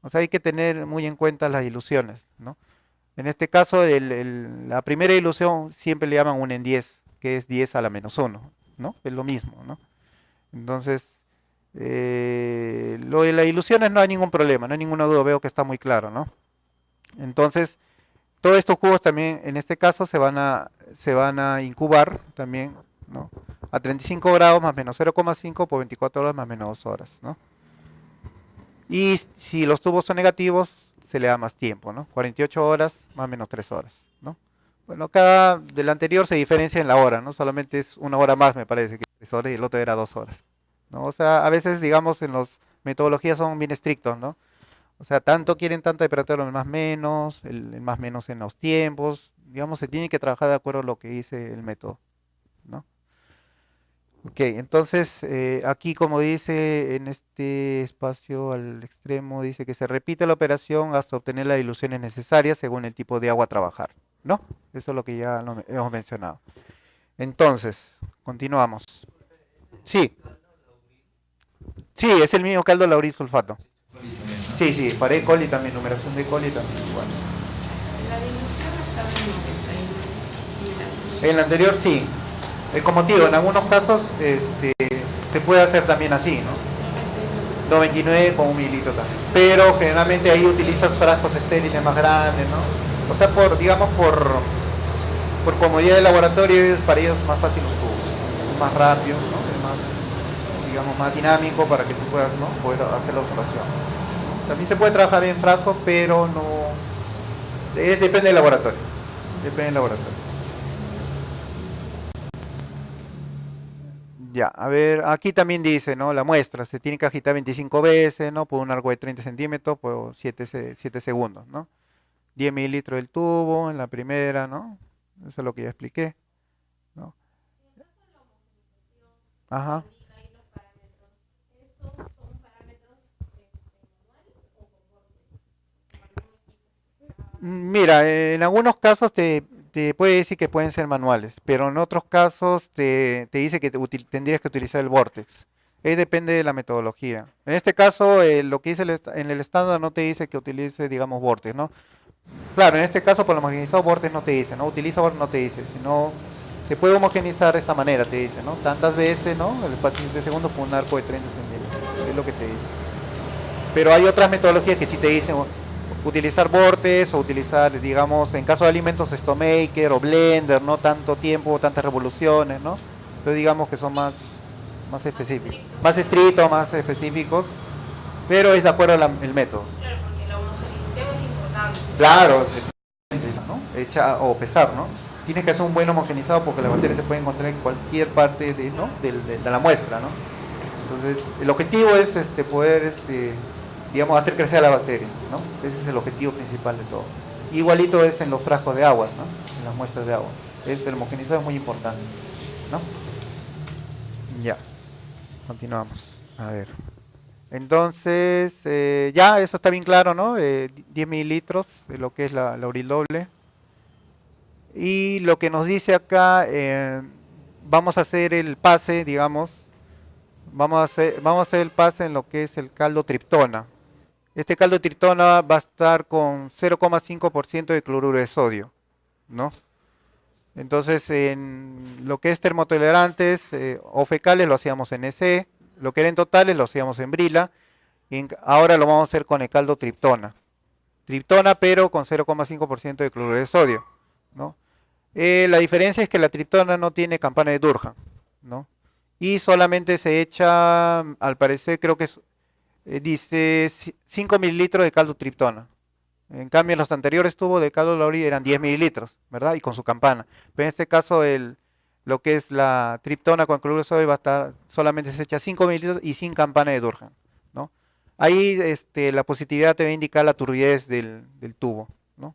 O sea, hay que tener muy en cuenta las diluciones, ¿no? En este caso, la primera dilución siempre le llaman 1 en 10, que es 10 a la menos 1, ¿no? Es lo mismo, ¿no? Entonces, lo de las ilusiones no hay ningún problema, no hay ninguna duda, veo que está muy claro, ¿no? Entonces, todos estos cubos también, en este caso, se van a incubar también, ¿no? A 35 grados más menos 0,5 por 24 horas más menos 2 horas, ¿no? Y si los tubos son negativos, se le da más tiempo, ¿no? 48 horas más menos 3 horas, ¿no? Bueno, cada del anterior se diferencia en la hora, ¿no? Solamente es 1 hora más, me parece, que 3 horas y el otro era 2 horas, ¿no? O sea, a veces, digamos, en las metodologías son bien estrictos, ¿no? O sea, tanto quieren tanta temperatura en el más menos, el más menos en los tiempos. Digamos, se tiene que trabajar de acuerdo a lo que dice el método, ¿no? Ok, entonces aquí como dice en este espacio al extremo, dice que se repite la operación hasta obtener las diluciones necesarias según el tipo de agua a trabajar, ¿no? Eso es lo que ya hemos mencionado. Entonces, continuamos. Sí, sí, es el mismo caldo lauril sulfato. Sí, sí, para E. coli también, numeración de E. coli también igual. La dilución estaba en 91 mililitros. En el anterior sí. Como digo, en algunos casos se puede hacer también así, ¿no? 99 con 1 mililitro también. Pero generalmente ahí utilizas frascos estériles más grandes, ¿no? O sea, digamos, por comodidad del laboratorio, para ellos es más fácil los tubos. Es más rápido, ¿no? Es más, digamos, más dinámico para que tú puedas, ¿no? Poder hacer la observación. También se puede trabajar en frascos, pero no... depende del laboratorio. Depende del laboratorio. Ya, a ver, aquí también dice, ¿no? La muestra se tiene que agitar 25 veces, ¿no? Por un largo de 30 centímetros por 7 segundos, ¿no? 10 mililitros del tubo en la primera, ¿no? Eso es lo que ya expliqué, ¿no? Ajá. Mira, en algunos casos te puede decir que pueden ser manuales, pero en otros casos te dice que tendrías que utilizar el Vortex. Depende de la metodología. En este caso, lo que dice en el estándar no te dice que utilice, digamos, Vortex, ¿no? Claro, en este caso, por lo homogeneizado, Vortex no te dice, ¿no? Utiliza Vortex no te dice, sino se puede homogeneizar de esta manera, te dice, ¿no? Tantas veces, ¿no? El espacio de segundos por un arco de 30 centímetros, es lo que te dice. Pero hay otras metodologías que sí te dicen utilizar Vortex o utilizar, digamos, en caso de alimentos, StoneMaker o Blender, no tanto tiempo, tantas revoluciones, ¿no? Pero digamos que son más específicos, más estrictos, más específicos, pero es de acuerdo al método. Claro, porque la homogenización es importante. Claro, ¿no? Hecha o pesar, ¿no? Tienes que hacer un buen homogenizado porque las bacterias se pueden encontrar en cualquier parte ¿no? de la muestra, ¿no? Entonces, el objetivo es poder digamos, hacer crecer a la bacteria, ¿no? Ese es el objetivo principal de todo. Igualito es en los frascos de agua, ¿no? En las muestras de agua. El homogenizado es muy importante, ¿no? Ya, continuamos. A ver. Entonces, ya, eso está bien claro, ¿no? 10 mililitros de lo que es la lauril doble. Y lo que nos dice acá, vamos a hacer el pase, digamos, vamos a hacer el pase en lo que es el caldo triptona. Este caldo de triptona va a estar con 0,5% de cloruro de sodio, ¿no? Entonces, en lo que es termotolerantes o fecales lo hacíamos en EC, lo que era en totales lo hacíamos en Brila, y ahora lo vamos a hacer con el caldo triptona. Triptona, pero con 0,5% de cloruro de sodio, ¿no? La diferencia es que la triptona no tiene campana de Durkheim, ¿no? Y solamente se echa, al parecer, creo que dice 5 mililitros de caldo triptona. En cambio, en los anteriores tubos de caldo lauril eran 10 mililitros, ¿verdad? Y con su campana. Pero en este caso, lo que es la triptona con cloruro de sodio va a estar, solamente se echa 5 mililitros y sin campana de Durkheim, ¿no? Ahí la positividad te va a indicar la turbidez del tubo, ¿no?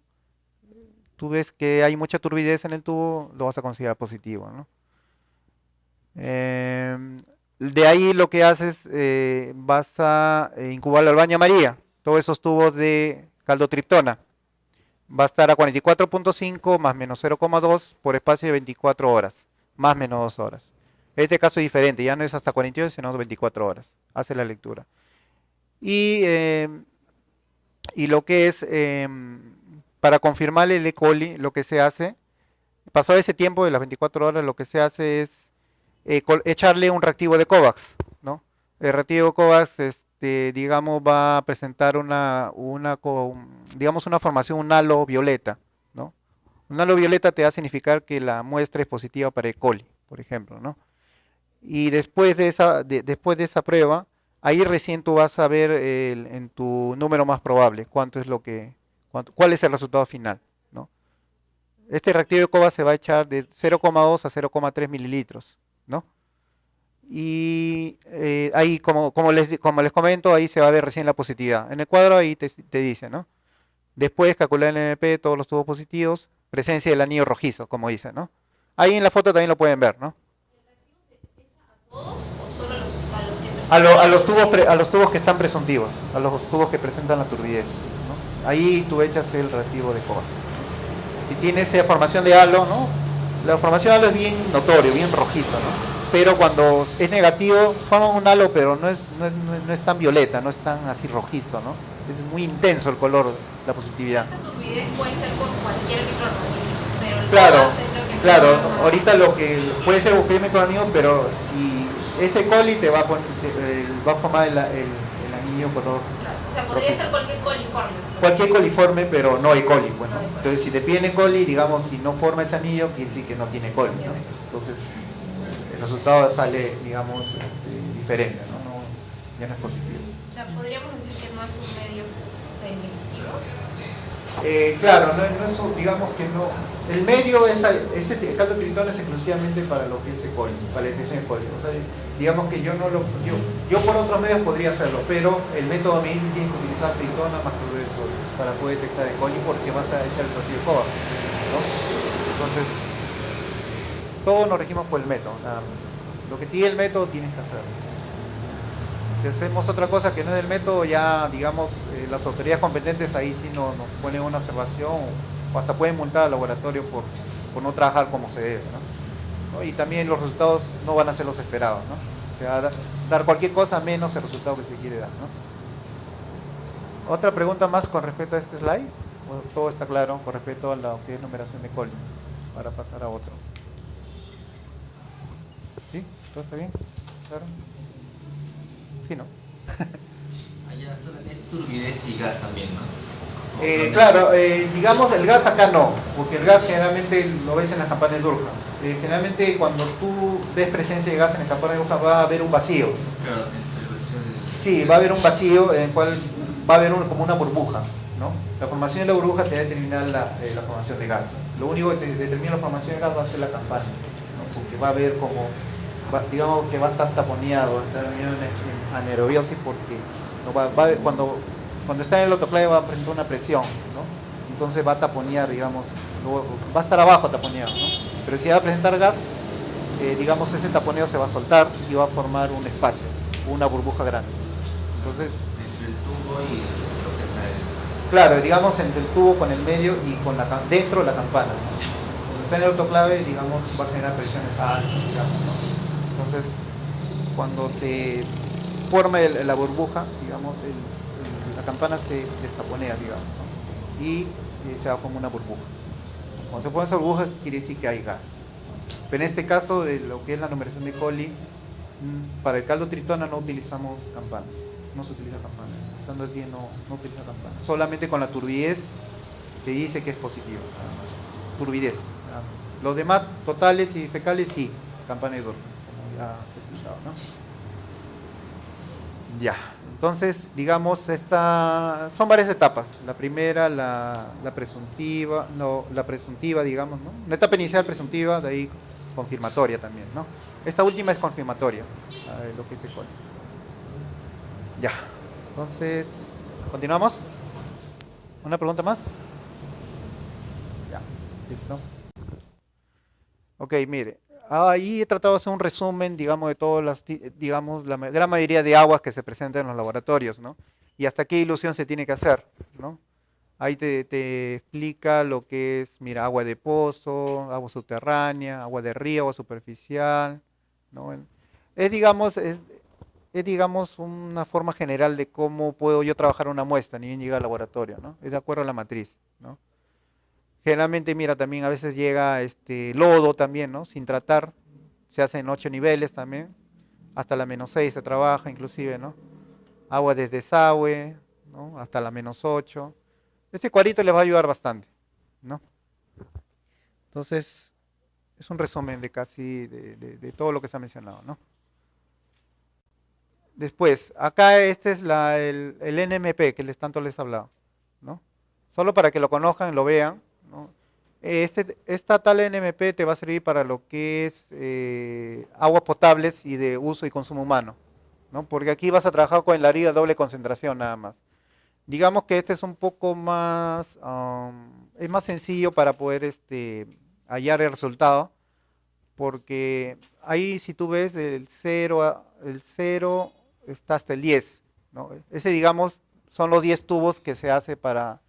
Tú ves que hay mucha turbidez en el tubo, lo vas a considerar positivo, ¿no? De ahí lo que haces, vas a incubar al baño María, todos esos tubos de caldo triptona. Va a estar a 44.5 más menos 0,2 por espacio de 24 horas, más menos 2 horas. En este caso es diferente, ya no es hasta 48, sino 24 horas. Hace la lectura. Y lo que es, para confirmar el E. coli, lo que se hace, pasado ese tiempo de las 24 horas, lo que se hace es echarle un reactivo de COVAX, ¿no? El reactivo COVAX, digamos, va a presentar digamos, una formación, un halo violeta, ¿no? Un halo violeta te va a significar que la muestra es positiva para E. coli, por ejemplo, ¿no? Y después de esa prueba, ahí recién tú vas a ver en tu número más probable cuál es el resultado final, ¿no? Este reactivo de COVAX se va a echar de 0,2 a 0,3 mililitros, ¿no? Y ahí como les comento, ahí se va a ver recién la positividad. En el cuadro ahí te dice, ¿no? Después calcular el NP, todos los tubos positivos, presencia del anillo rojizo, como dice, ¿no? Ahí en la foto también lo pueden ver, ¿no? ¿Todos o solo a los que A los tubos que están presuntivos, a los tubos que presentan la turbidez, ¿no? Ahí tú echas el reactivo de coba. Si tienes formación de halo, ¿no? La formación de halo es bien notorio, bien rojizo, ¿no? Pero cuando es negativo, forman un halo, pero no es tan violeta, no es tan así rojizo, ¿no? Es muy intenso el color, la positividad. esa turbidez puede ser por cualquier microorganismo, pero el Claro, cobalto creo que claro. es más- Ahorita lo que puede ser cualquier microorganismo, pero si ese coli te va a formar el anillo color. O sea, podría ser cualquier coliforme. Cualquier coliforme, pero no E. coli, bueno. Entonces, si te piden E. coli, digamos, si no forma ese anillo, quiere decir que no tiene coli, ¿no? Entonces, el resultado sale, digamos, diferente, ¿no? Ya no es positivo. O sea, podríamos decir que no es un medio selectivo. Claro, no es digamos que no. El medio es este caldo tritón es exclusivamente para lo que es E. coli, para la detección de E. coli. O sea, digamos que yo por otros medios podría hacerlo, pero el método me dice que tienes que utilizar tritona más cloruro de sodio para poder detectar E. coli porque vas a echar el reactivo de coba, ¿no? Entonces, todos nos regimos por el método, nada más. Lo que tiene el método tienes que hacerlo. Si hacemos otra cosa que no es del método, ya digamos las autoridades competentes ahí sí nos ponen una observación o hasta pueden multar al laboratorio por no trabajar como se debe, ¿no? Y también los resultados no van a ser los esperados, ¿no? O sea, dar cualquier cosa menos el resultado que se quiere dar, ¿no? ¿Otra pregunta más con respecto a este slide? ¿O todo está claro con respecto a la que es numeración de coli? Para pasar a otro. ¿Sí? ¿Todo está bien? ¿Claro? Sí, ¿no? Allá es turbidez y gas también, ¿no? Claro, digamos el gas acá no, porque el gas generalmente lo ves en las campanas de Durkheim. Generalmente cuando tú ves presencia de gas en la campana de Durkheim va a haber un vacío. Claro, entre versiones. Sí, va a haber un vacío en el cual va a haber como una burbuja, ¿no? La formación de la burbuja te va a determinar la formación de gas. Lo único que te determina la formación de gas va a ser la campana, ¿no? Porque va a haber como, digamos que va a estar taponeado, va a estar en anaerobiosis porque no va a haber, cuando está en el autoclave va a presentar una presión, ¿no? Entonces va a taponear, digamos, va a estar abajo taponeado, ¿no? Pero si va a presentar gas, digamos ese taponeo se va a soltar y va a formar un espacio, una burbuja grande. Entonces, Entre el tubo y lo que está el... claro, digamos entre el tubo con el medio y con dentro de la campana, ¿no? Cuando está en el autoclave, digamos, va a generar presiones altas, digamos, ¿no? Entonces, cuando se forma la burbuja, digamos, la campana se destaponea, digamos, ¿no? Y se va a formar una burbuja. Cuando se forma esa burbuja, quiere decir que hay gas. Pero en este caso, de lo que es la numeración de coli, para el caldo tritona no utilizamos campana, no se utiliza campana. Estando aquí no utiliza campana. Solamente con la turbidez te dice que es positivo. Turbidez. Los demás, totales y fecales, sí, campana y Durkheim, como ya se ha explicado, ¿no? Ya, entonces, digamos, son varias etapas. La primera, la presuntiva, digamos, ¿no? La etapa inicial presuntiva, de ahí confirmatoria también, ¿no? Esta última es confirmatoria, lo que se conoce. Ya, entonces, ¿continuamos? ¿Una pregunta más? Ya, listo. Ok, mire. Ahí he tratado de hacer un resumen, digamos, de todas las, digamos, la gran mayoría de aguas que se presentan en los laboratorios, ¿no? Y hasta qué ilusión se tiene que hacer, ¿no? Ahí te explica lo que es, mira, agua de pozo, agua subterránea, agua de río, agua superficial, ¿no? Es, digamos, una forma general de cómo puedo yo trabajar una muestra, ni bien llega al laboratorio, ¿no? Es de acuerdo a la matriz, ¿no? Generalmente, mira, también a veces llega lodo también, ¿no? Sin tratar, se hace en 8 niveles también, hasta la -6 se trabaja inclusive, ¿no? Agua desde desagüe, ¿no? Hasta la -8. Este cuadrito les va a ayudar bastante, ¿no? Entonces, es un resumen de casi de todo lo que se ha mencionado, ¿no? Después, acá este es el NMP que tanto les he hablado, ¿no? Solo para que lo conozcan, lo vean, ¿no? Esta tal NMP te va a servir para lo que es aguas potables y de uso y consumo humano, ¿no? Porque aquí vas a trabajar con el ladrillo de doble concentración nada más. Digamos que este es un poco más, es más sencillo para poder hallar el resultado, porque ahí si tú ves el 0 está hasta el 10, ¿no? Ese digamos son los 10 tubos que se hace para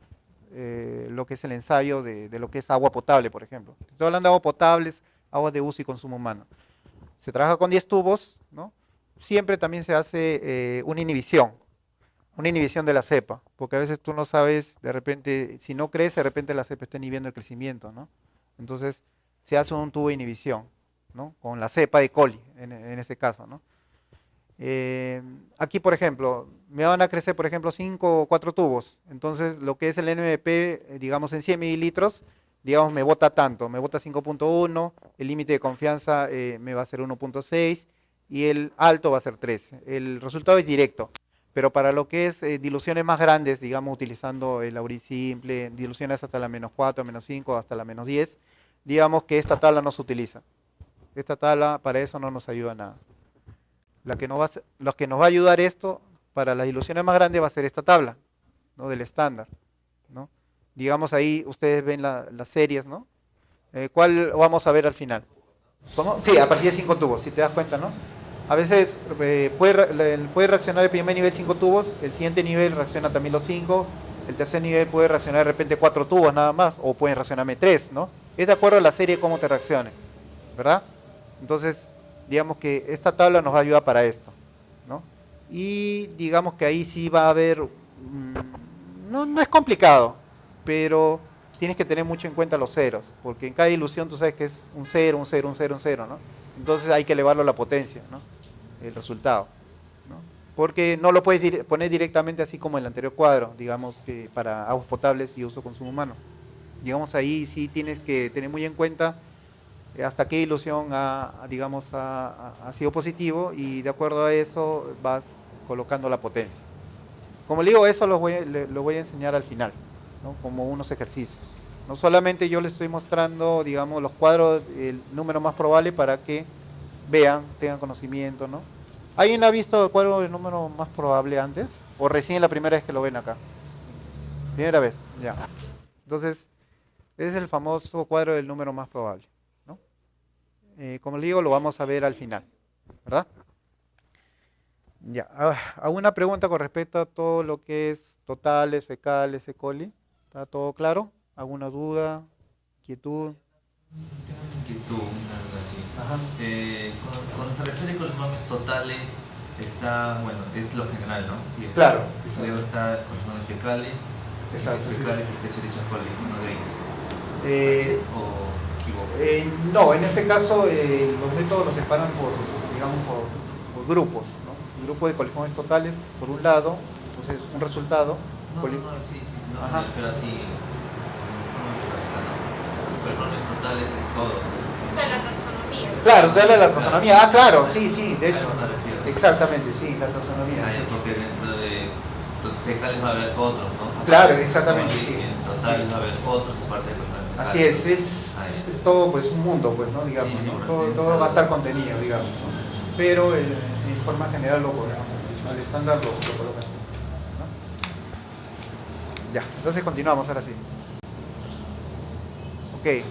lo que es el ensayo de lo que es agua potable, por ejemplo. Estoy hablando de agua potable, agua de uso y consumo humano. Se trabaja con 10 tubos, ¿no? Siempre también se hace una inhibición de la cepa, porque a veces tú no sabes, de repente, si no crece, de repente la cepa está inhibiendo el crecimiento, ¿no? Entonces se hace un tubo de inhibición, ¿no? Con la cepa de coli, en ese caso, ¿no? Aquí, por ejemplo, me van a crecer, por ejemplo, 5 o 4 tubos. Entonces, lo que es el NMP, digamos, en 100 mililitros, digamos, me bota tanto. Me bota 5.1, el límite de confianza me va a ser 1.6 y el alto va a ser 3. El resultado es directo. Pero para lo que es diluciones más grandes, digamos, utilizando el aurisimple, diluciones hasta la menos 4, menos 5, hasta la menos 10, digamos que esta tabla no se utiliza. Esta tabla para eso no nos ayuda nada. Lo que nos va a ayudar esto para las diluciones más grandes va a ser esta tabla, ¿no? Del estándar, ¿no? Digamos ahí ustedes ven las series, ¿no? ¿Cuál vamos a ver al final? ¿Cómo? Sí, a partir de 5 tubos, si te das cuenta, ¿no? A veces puede reaccionar el primer nivel 5 tubos, el siguiente nivel reacciona también los 5, el tercer nivel puede reaccionar de repente 4 tubos nada más, o pueden reaccionarme 3, ¿no? Es de acuerdo a la serie cómo te reaccione, ¿verdad? Entonces, digamos que esta tabla nos va a ayudar para esto, ¿no? Y digamos que ahí sí va a haber, no es complicado, pero tienes que tener mucho en cuenta los ceros, porque en cada dilución tú sabes que es un 0, un 0, un 0, un 0, ¿no? Entonces hay que elevarlo a la potencia, ¿no? El resultado, ¿no? Porque no lo puedes poner directamente así como en el anterior cuadro, digamos que para aguas potables y uso consumo humano. Digamos ahí sí tienes que tener muy en cuenta hasta qué dilución ha sido positivo y de acuerdo a eso vas colocando la potencia. Como le digo, eso lo voy a enseñar al final, ¿no? Como unos ejercicios. No solamente yo les estoy mostrando, digamos, los cuadros, el número más probable para que vean, tengan conocimiento, ¿no? ¿Alguien ha visto el cuadro del número más probable antes? ¿O recién la primera vez que lo ven acá? Primera vez, ya. Entonces, ese es el famoso cuadro del número más probable, ¿no? Como le digo, lo vamos a ver al final, ¿verdad? Ya, ¿alguna pregunta con respecto a todo lo que es totales, fecales, E. coli? ¿Está todo claro? ¿Alguna duda? ¿Inquietud? Inquietud, algo así. Ajá. Cuando se refiere con los nombres totales, está, bueno, es lo general, ¿no? Y Claro. luego está con los nombres fecales. Exacto. Fecales está Escherichia coli, uno de ellos. Eh, ¿Así es o equivoco? No, en este caso los métodos los separan por grupos, ¿no? Un grupo de coliformes totales, por un lado, entonces un resultado. Sí, no, Ajá. pero así, los nombres totales es todo. Esa es la taxonomía. Claro, darle la taxonomía. Ah, claro, sí, de A hecho. eso me refiero. Exactamente, sí, la taxonomía. Ah, Sí. porque dentro de fecales va a haber otros, ¿no? Claro, exactamente, Y sí. en totales va a haber otros aparte de los nombres fecales. Así es todo pues un mundo, pues, ¿no? Digamos, Sí, ¿no? por Todo va a estar contenido, digamos, ¿no? Pero en forma general lo colocamos, al estándar lo colocamos, ¿no? Ya, entonces continuamos ahora sí. Ok.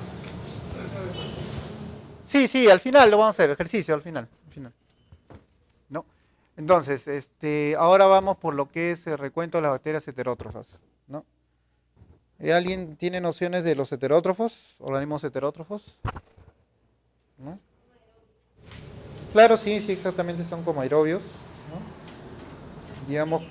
Sí, al final lo vamos a hacer, ejercicio al final. ¿No? Entonces, ahora vamos por lo que es el recuento de las bacterias heterótrofas, ¿no? ¿Alguien tiene nociones de los heterótrofos, organismos heterótrofos? ¿No? Claro, sí, exactamente, son como aerobios, ¿no? Digamos,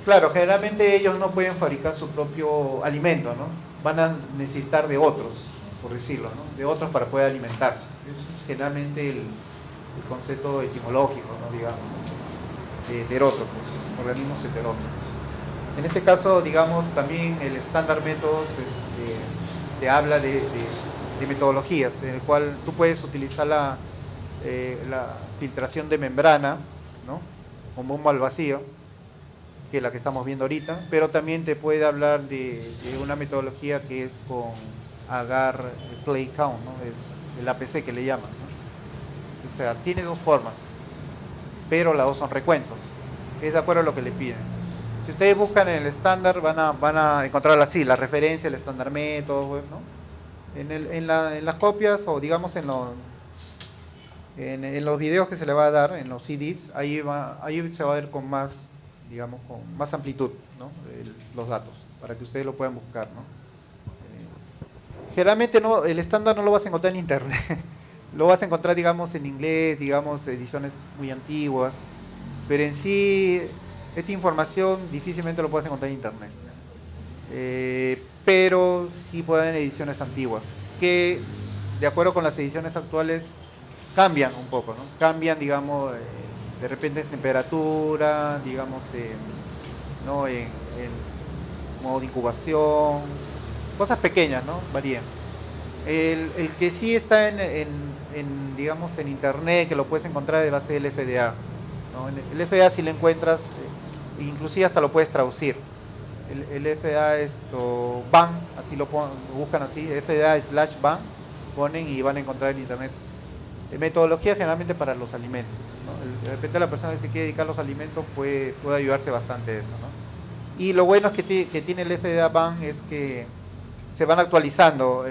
claro, generalmente ellos no pueden fabricar su propio alimento, ¿no? Van a necesitar de otros, por decirlo, ¿no? De otros para poder alimentarse. Eso es generalmente el concepto etimológico, ¿no? Digamos, de heterótrofos, organismos heterótrofos. En este caso, digamos, también el estándar métodos te habla de metodologías, en el cual tú puedes utilizar la filtración de membrana, ¿no? Con bomba al vacío, que es la que estamos viendo ahorita, pero también te puede hablar de una metodología que es con agar play count, ¿no? El APC que le llaman, ¿no? O sea, tiene dos formas. pero las dos son recuentos. Es de acuerdo a lo que le piden. Si ustedes buscan en el estándar, van a encontrar así, la referencia, el estándar método, ¿no? En las copias, o digamos en los videos que se le va a dar, en los CDs, ahí se va a ver con más, digamos, con más amplitud, ¿no? Los datos, para que ustedes lo puedan buscar, ¿no? Generalmente el estándar no lo vas a encontrar en internet, lo vas a encontrar, digamos, en inglés, digamos, ediciones muy antiguas, pero en sí, esta información difícilmente lo puedes encontrar en internet. Pero sí pueden haber ediciones antiguas, que de acuerdo con las ediciones actuales cambian un poco, ¿no? Cambian, digamos, de repente en temperatura, digamos, ¿no? en modo de incubación, cosas pequeñas, ¿no? Varían. El que sí está digamos, en internet, que lo puedes encontrar, va a ser el FDA, ¿no? El FDA si lo encuentras, inclusive hasta lo puedes traducir. El FDA BAN, así lo buscan así, FDA/BAN, ponen y van a encontrar en internet. Metodología generalmente para los alimentos, ¿no? De repente la persona que se quiere dedicar a los alimentos puede ayudarse bastante de eso, ¿no? Y lo bueno es que tiene el FDA BAN es que se van actualizando.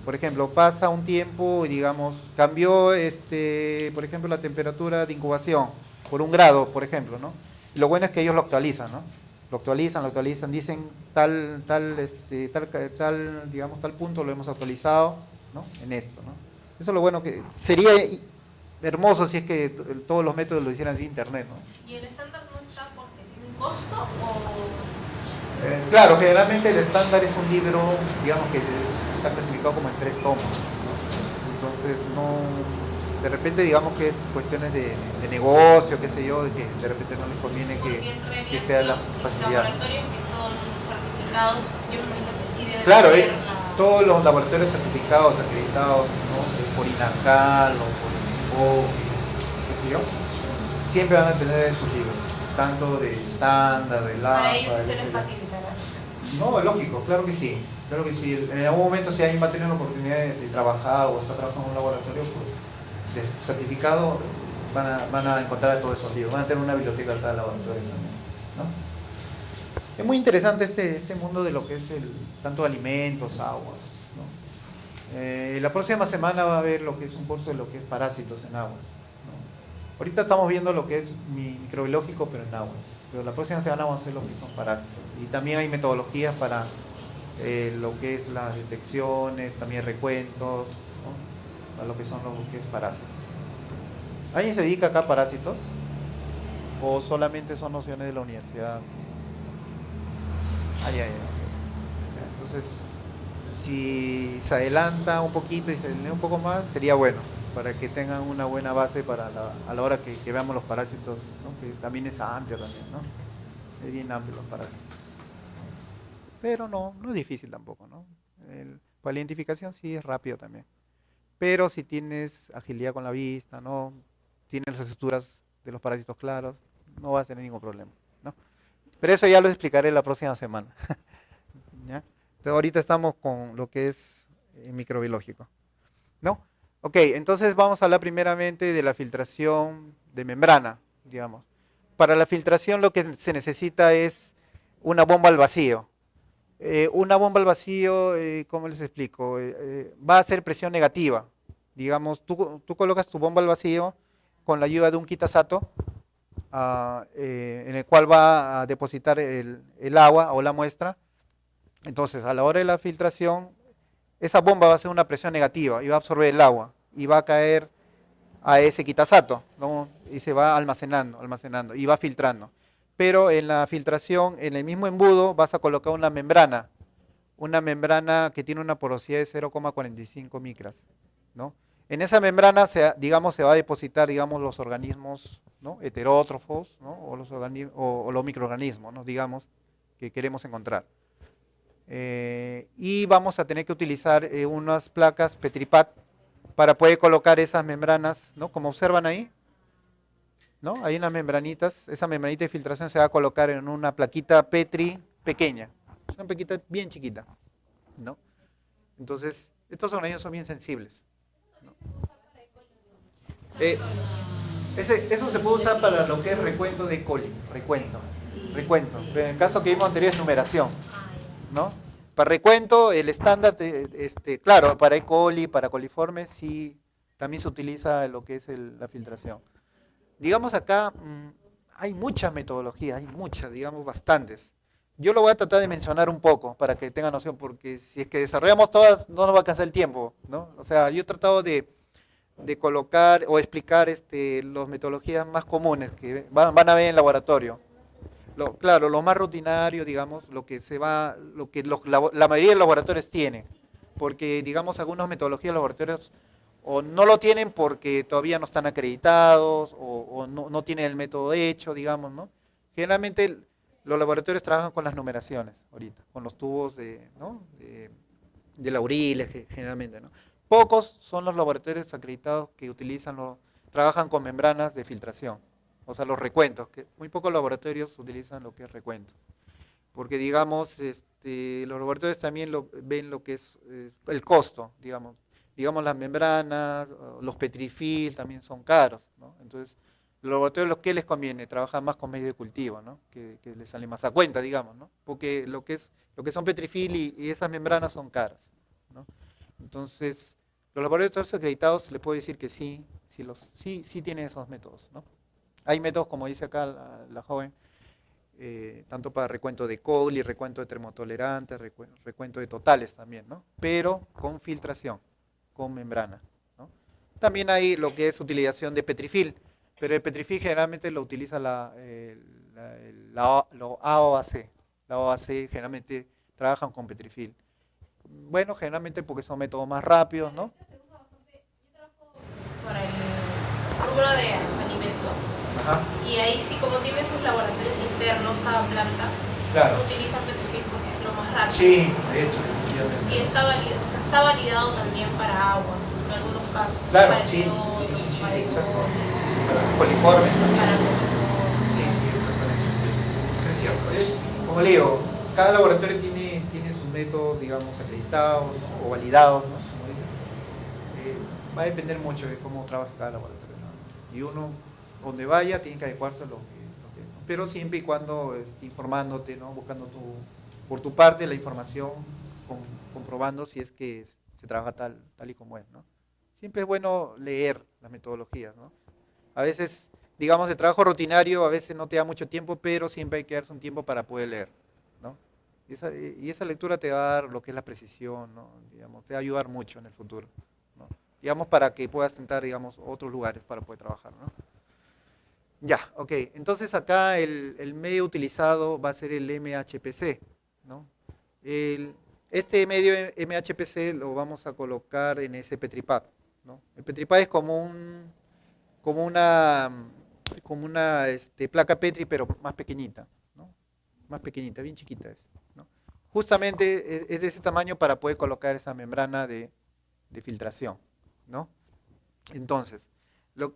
Por ejemplo, pasa un tiempo y digamos, cambió por ejemplo, la temperatura de incubación por 1 grado, por ejemplo, ¿no? Y lo bueno es que ellos lo actualizan, ¿no? Lo actualizan, dicen digamos, tal punto lo hemos actualizado, ¿no? En esto, ¿no? Eso es lo bueno, que sería hermoso si es que todos los métodos lo hicieran así internet, ¿no? ¿Y el estándar no está porque tiene un costo o...? Claro, generalmente el estándar es un libro, digamos, que está clasificado como en 3 tomos, ¿no? Entonces de repente digamos que es cuestiones de negocio, qué sé yo, de que de repente no les conviene que esté a la facilidad. Los laboratorios que son certificados, yo me imagino que sí deben Claro, tener todos los laboratorios certificados, acreditados, ¿no? Por INACAL o por INFO, qué sé yo, siempre van a tener sus libros, tanto de estándar, de LAMPA. Para ellos se les facilitará. No, lógico, claro que sí. Claro que sí. En algún momento, si alguien va a tener la oportunidad de trabajar o está trabajando en un laboratorio, pues, de certificado, van a encontrar todos esos libros. Van a tener una biblioteca de laboratorio también, ¿no? Es muy interesante este mundo de lo que es tanto alimentos, aguas, ¿no? La próxima semana va a haber lo que es un curso de lo que es parásitos en aguas, ¿no? Ahorita estamos viendo lo que es microbiológico, pero en aguas. Pero la próxima semana vamos a hacer lo que son parásitos. Y también hay metodologías para lo que es las detecciones, también recuentos, ¿no? Para lo que son lo que es parásitos. ¿Alguien se dedica acá a parásitos? ¿O solamente son nociones de la universidad? Entonces, si se adelanta un poquito y se lee un poco más, sería bueno, para que tengan una buena base a la hora que veamos los parásitos, ¿no? Que también es amplio también, ¿no? Es bien amplio los parásitos. Pero no es difícil tampoco, ¿no? Para la identificación sí es rápido también. Pero si tienes agilidad con la vista, ¿no? Tienes las estructuras de los parásitos claros, no vas a tener ningún problema, ¿no? Pero eso ya lo explicaré la próxima semana. ¿Ya? Entonces, ahorita estamos con lo que es microbiológico, ¿no? Ok, entonces vamos a hablar primeramente de la filtración de membrana, digamos. Para la filtración lo que se necesita es una bomba al vacío. Una bomba al vacío, ¿cómo les explico? Va a hacer presión negativa. Digamos, tú colocas tu bomba al vacío con la ayuda de un Kitasato, en el cual va a depositar el agua o la muestra. Entonces, a la hora de la filtración, esa bomba va a hacer una presión negativa y va a absorber el agua y va a caer a ese Kitasato, ¿no? Y se va almacenando y va filtrando. Pero en la filtración, en el mismo embudo, vas a colocar una membrana que tiene una porosidad de 0,45 micras, ¿no? En esa membrana, se va a depositar, digamos, los organismos, ¿no? Heterótrofos, ¿no? O los microorganismos, ¿no? Digamos, que queremos encontrar. Y vamos a tener que utilizar unas placas Petripat para poder colocar esas membranas, ¿no? Como observan ahí, ¿no? Hay unas membranitas, esa membranita de filtración se va a colocar en una plaquita Petri pequeña, una plaquita bien chiquita, ¿no? Entonces, estos organismos son bien sensibles, ¿no? Eso se puede usar para lo que es recuento de coli, recuento. Pero en el caso que vimos anterior es numeración, ¿no? Para recuento, el estándar, claro, para E. coli, para coliformes, sí, también se utiliza lo que es la filtración. Digamos acá, hay muchas metodologías, hay muchas, digamos, bastantes. Yo lo voy a tratar de mencionar un poco para que tengan noción, porque si es que desarrollamos todas, no nos va a alcanzar el tiempo, ¿no? O sea, yo he tratado de colocar o explicar las metodologías más comunes que van a ver en laboratorio. Claro, lo más rutinario, digamos, lo que la mayoría de los laboratorios tienen, porque, digamos, algunas metodologías de laboratorios o no lo tienen porque todavía no están acreditados o no tienen el método hecho, digamos, ¿no? Generalmente los laboratorios trabajan con las numeraciones ahorita, con los tubos de Lauriles, generalmente, ¿no? Pocos son los laboratorios acreditados que trabajan con membranas de filtración, o sea, los recuentos, que muy pocos laboratorios utilizan lo que es recuento. Porque, digamos, los laboratorios también ven lo que es el costo, digamos. Digamos, las membranas, los petrifil también son caros, ¿no? Entonces, los laboratorios, ¿qué les conviene? Trabajan más con medios de cultivo, ¿no? Que les sale más a cuenta, digamos, ¿no? Porque lo que son petrifil y esas membranas son caras, ¿no? Entonces, los laboratorios acreditados, les puedo decir que sí tienen esos métodos, ¿no? Hay métodos, como dice acá la joven, tanto para recuento de coli, recuento de termotolerantes, recuento de totales también, ¿no? Pero con filtración, con membrana, ¿no? También hay lo que es utilización de petrifil, pero el petrifil generalmente lo utiliza la AOAC. La AOAC generalmente trabajan con petrifil. Bueno, generalmente porque son métodos más rápidos, ¿no? Para el rubro de alimentos. Ajá. Y ahí sí, como tiene sus laboratorios internos, cada planta, Claro. utilizan petrifil porque es lo más rápido. Sí, de hecho. Y está validado también para agua, en algunos casos. Claro, para sí, yodo, sí, para exacto. yodo, Sí, para coliformes también. para Sí, exactamente. Eso es cierto. Como le digo, cada laboratorio tiene sus métodos, digamos, acreditados, ¿no? O validados, ¿no? Como digo. Va a depender mucho de cómo trabaja cada laboratorio, ¿no? Y uno, donde vaya, tiene que adecuarse a lo que ¿no? Pero siempre y cuando informándote, ¿no? Buscando por tu parte la información, comprobando si es que se trabaja tal y como es, ¿no? Siempre es bueno leer las metodologías, ¿no? A veces, digamos, el trabajo rutinario a veces no te da mucho tiempo, pero siempre hay que darse un tiempo para poder leer, ¿no? Y esa lectura te va a dar lo que es la precisión, ¿no? Digamos, te va a ayudar mucho en el futuro, ¿no? Digamos, para que puedas tentar, digamos, otros lugares para poder trabajar, ¿no? Ya, ok. Entonces acá el medio utilizado va a ser el MHPC, ¿no? Este medio MHPC lo vamos a colocar en ese Petripad, ¿no? El Petripad es como una placa Petri, pero más pequeñita, ¿no? Más pequeñita, bien chiquita es, ¿no? Justamente es de ese tamaño para poder colocar esa membrana de filtración, ¿no? Entonces,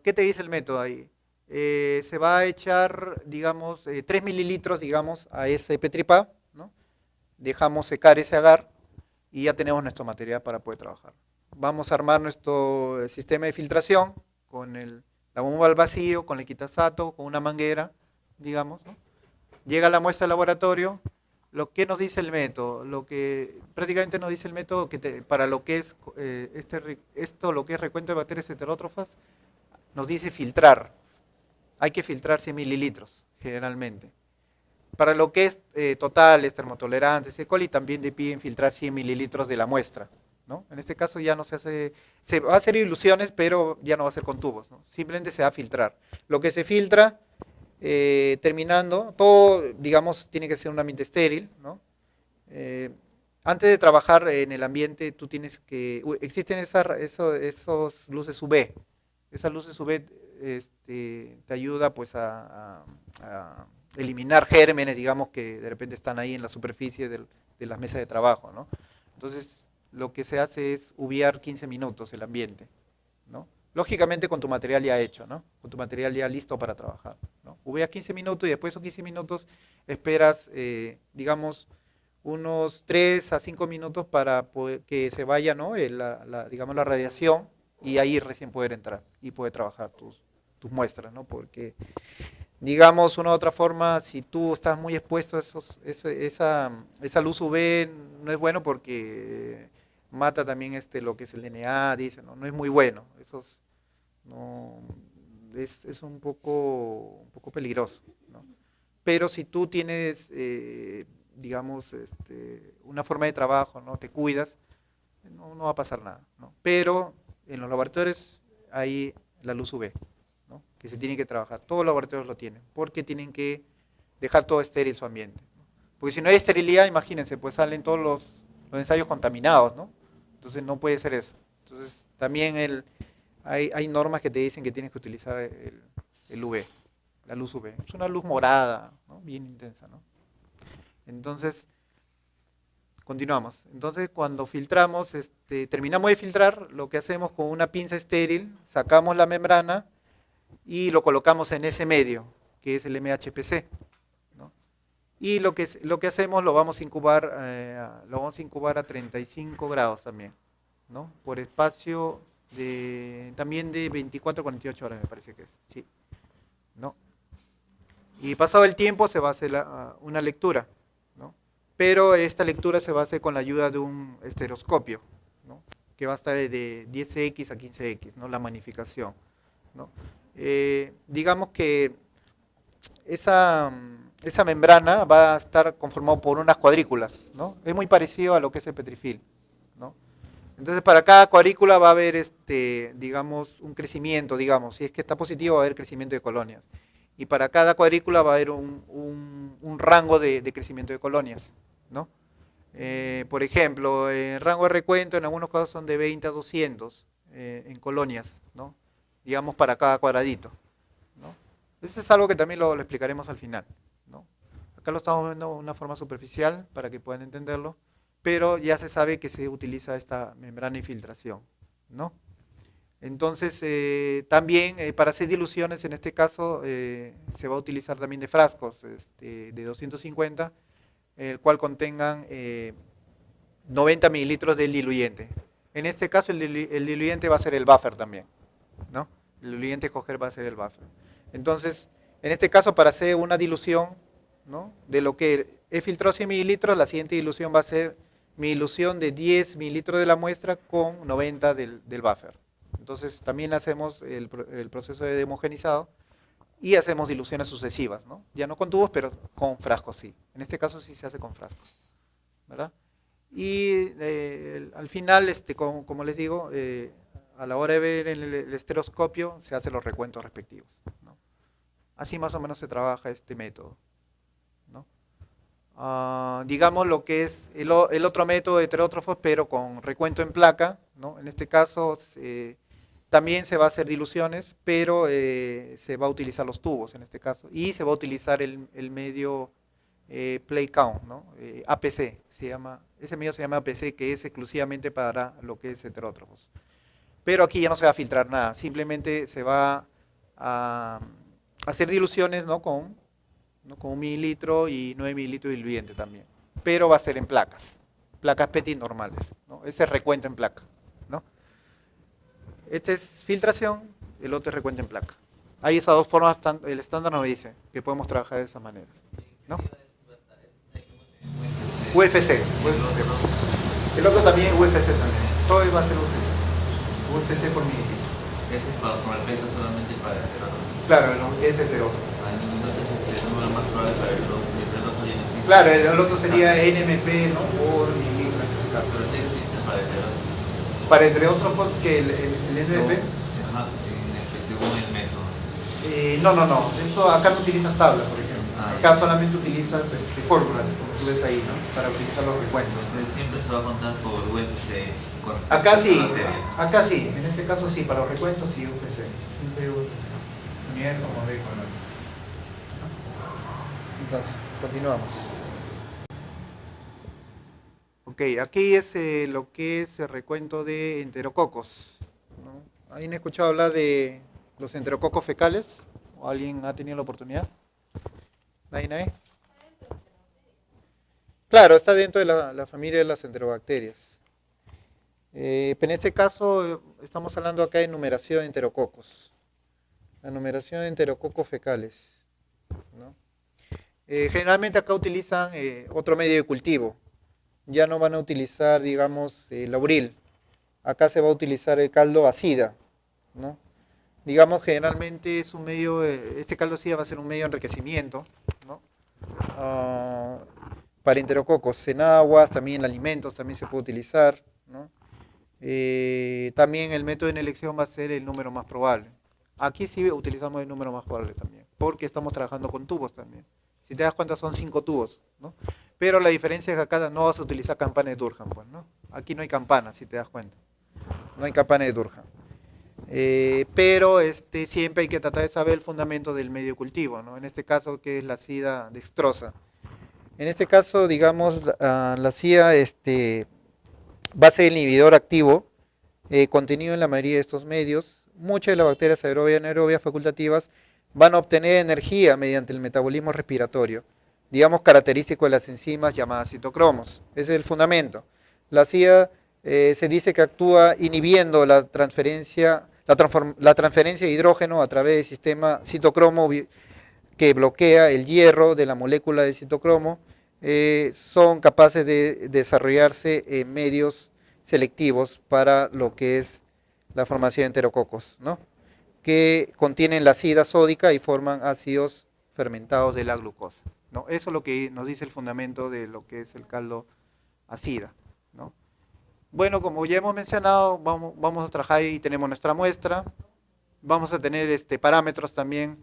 ¿qué te dice el método ahí? Se va a echar, digamos, 3 mililitros, digamos, a ese Petripad, ¿no? Dejamos secar ese agar y ya tenemos nuestro material para poder trabajar. Vamos a armar nuestro sistema de filtración con la bomba al vacío, con el quitasato, con una manguera, digamos, ¿no? Llega la muestra al laboratorio. Lo que nos dice el método, lo que prácticamente nos dice el método para lo que es lo que es recuento de bacterias heterótrofas, nos dice filtrar. Hay que filtrar 100 mililitros, generalmente. Para lo que es totales, termotolerantes, E. coli, también te piden filtrar 100 mililitros de la muestra, ¿no? En este caso ya no se va a hacer ilusiones, pero ya no va a ser con tubos, ¿no? Simplemente se va a filtrar. Lo que se filtra, terminando, todo, digamos, tiene que ser un ambiente estéril, ¿no? Antes de trabajar en el ambiente, existen esos luces UV. Esas luces UV te ayuda pues a eliminar gérmenes, digamos, que de repente están ahí en la superficie de las mesas de trabajo, ¿no? Entonces, lo que se hace es UVear 15 minutos el ambiente, ¿no? Lógicamente con tu material ya hecho, ¿no? Con tu material ya listo para trabajar, ¿no? UVeas 15 minutos y después de esos 15 minutos esperas, digamos, unos 3 a 5 minutos para que se vaya, ¿no? Digamos, la radiación, y ahí recién poder entrar y poder trabajar tus tus muestras, ¿no? Porque, digamos, una u otra forma, si tú estás muy expuesto a esa luz UV, no es bueno porque mata también lo que es el DNA, dice, ¿no? No es muy bueno, no, es un poco peligroso, ¿no? Pero si tú tienes, digamos, una forma de trabajo, ¿no? Te cuidas, no va a pasar nada, ¿no? Pero en los laboratorios hay la luz UV, ¿no? Que se tiene que trabajar. Todos los laboratorios lo tienen, porque tienen que dejar todo estéril su ambiente, ¿no? Porque si no hay esterilidad, imagínense, pues salen todos los ensayos contaminados, ¿no? Entonces no puede ser eso. Entonces también hay normas que te dicen que tienes que utilizar el UV, la luz UV. Es una luz morada, ¿no? Bien intensa, ¿no? Entonces, continuamos. Entonces, cuando filtramos, terminamos de filtrar, lo que hacemos con una pinza estéril, sacamos la membrana y lo colocamos en ese medio, que es el MHPC, ¿no? Y lo que hacemos lo vamos a incubar a 35 grados también, ¿no? Por espacio también de 24 a 48 horas, me parece que es, sí, ¿no? Y pasado el tiempo se va a hacer una lectura, ¿no? Pero esta lectura se va a hacer con la ayuda de un estereoscopio, ¿no? Que va a estar de 10x a 15x, ¿no? La magnificación, ¿no? Digamos que esa membrana va a estar conformada por unas cuadrículas, ¿no? Es muy parecido a lo que es el petrifil, ¿no? Entonces, para cada cuadrícula va a haber, digamos, un crecimiento, digamos, si es que está positivo va a haber crecimiento de colonias. Y para cada cuadrícula va a haber un rango de crecimiento de colonias, ¿no? Por ejemplo, el rango de recuento en algunos casos son de 20 a 200 en colonias, ¿no? Digamos, para cada cuadradito, ¿no? Eso es algo que también lo explicaremos al final, ¿no? Acá lo estamos viendo de una forma superficial para que puedan entenderlo, pero ya se sabe que se utiliza esta membrana de infiltración, ¿no? Entonces, también para hacer diluciones, en este caso, se va a utilizar también de frascos de 250, el cual contengan 90 mililitros del diluyente. En este caso, el diluyente va a ser el buffer también, ¿no? El diluyente a escoger va a ser el buffer. Entonces, en este caso, para hacer una dilución, ¿no? De lo que he filtrado 100 mililitros, la siguiente dilución va a ser mi dilución de 10 mililitros de la muestra con 90 del buffer. Entonces también hacemos el proceso de homogenizado y hacemos diluciones sucesivas, ¿no? Ya no con tubos, pero con frascos sí. En este caso sí se hace con frascos, ¿verdad? Y al final, como les digo, a la hora de ver en el estereoscopio se hacen los recuentos respectivos, ¿no? Así más o menos se trabaja este método, ¿no? Digamos lo que es el otro método de heterótrofos, pero con recuento en placa, ¿no? En este caso también se va a hacer diluciones, pero se va a utilizar los tubos en este caso, y se va a utilizar el medio play count, ¿no? APC, ese medio se llama APC, que es exclusivamente para lo que es heterótrofos. Pero aquí ya no se va a filtrar nada, simplemente se va a hacer diluciones, ¿no? Con 1 mililitro y 9 mililitros de diluyente también, pero va a ser en placas petit normales, ¿no? Ese es recuento en placa, ¿no? Este es filtración, el otro es recuento en placa. Hay esas dos formas, el estándar nos dice que podemos trabajar de esas maneras, ¿no? UFC. El otro también UFC también, todo va a ser UFC por mililitro. Ese es para respecto solamente para el heterótrofo. Claro, ¿no? Es heterótrofo. Entonces, el número más probable para el heterótrofo ya no existe. Claro, el otro sería NMP, ¿no? Por mililitro en este caso. Pero sí existe para el heterótrofo. Para heterótrofos que el NMP. Ajá, según el método. No. Esto acá no utilizas tablas, por ejemplo. Acá Ya. solamente utilizas fórmulas, como tú ves ahí, ¿no? Para utilizar los recuentos. Entonces siempre se va a contar por UFC. Acá sí, en este caso sí, para los recuentos sí, UFC. Siempre UFC. Unidades como de color. Entonces, continuamos. Ok, aquí es lo que es el recuento de enterococos, ¿no? ¿Alguien ha escuchado hablar de los enterococos fecales? ¿O alguien ha tenido la oportunidad? ¿Nadie? Claro, está dentro de la familia de las enterobacterias. Pero en este caso estamos hablando acá de numeración de enterococos. La numeración de enterococos fecales, ¿no? Generalmente acá utilizan otro medio de cultivo. Ya no van a utilizar, digamos, lauril. Acá se va a utilizar el caldo acida, ¿no? Digamos, generalmente es un medio, este caldo acida va a ser un medio de enriquecimiento, ¿no? Para enterococos, en aguas, también en alimentos, también se puede utilizar, ¿no? También el método de elección va a ser el número más probable. Aquí sí utilizamos el número más probable también, porque estamos trabajando con tubos también. Si te das cuenta son 5 tubos, ¿no? Pero la diferencia es que acá no vas a utilizar campana de Durham, pues, ¿no? Aquí no hay campana, si te das cuenta. No hay campana de Durham. Pero siempre hay que tratar de saber el fundamento del medio de cultivo, ¿no? En este caso, que es la sida dextrosa. En este caso, digamos, la sida va a ser el inhibidor activo contenido en la mayoría de estos medios. Muchas de las bacterias aerobias y anaerobias facultativas van a obtener energía mediante el metabolismo respiratorio, digamos característico de las enzimas llamadas citocromos. Ese es el fundamento. La sida se dice que actúa inhibiendo la transferencia de hidrógeno a través del sistema citocromo que bloquea el hierro de la molécula de citocromo. Son capaces de desarrollarse medios selectivos para lo que es la formación de enterococos, ¿no? Que contienen la sida sódica y forman ácidos fermentados de la glucosa, ¿no? Eso es lo que nos dice el fundamento de lo que es el caldo acida, ¿no? Bueno, como ya hemos mencionado, vamos a trabajar y tenemos nuestra muestra. Vamos a tener parámetros también,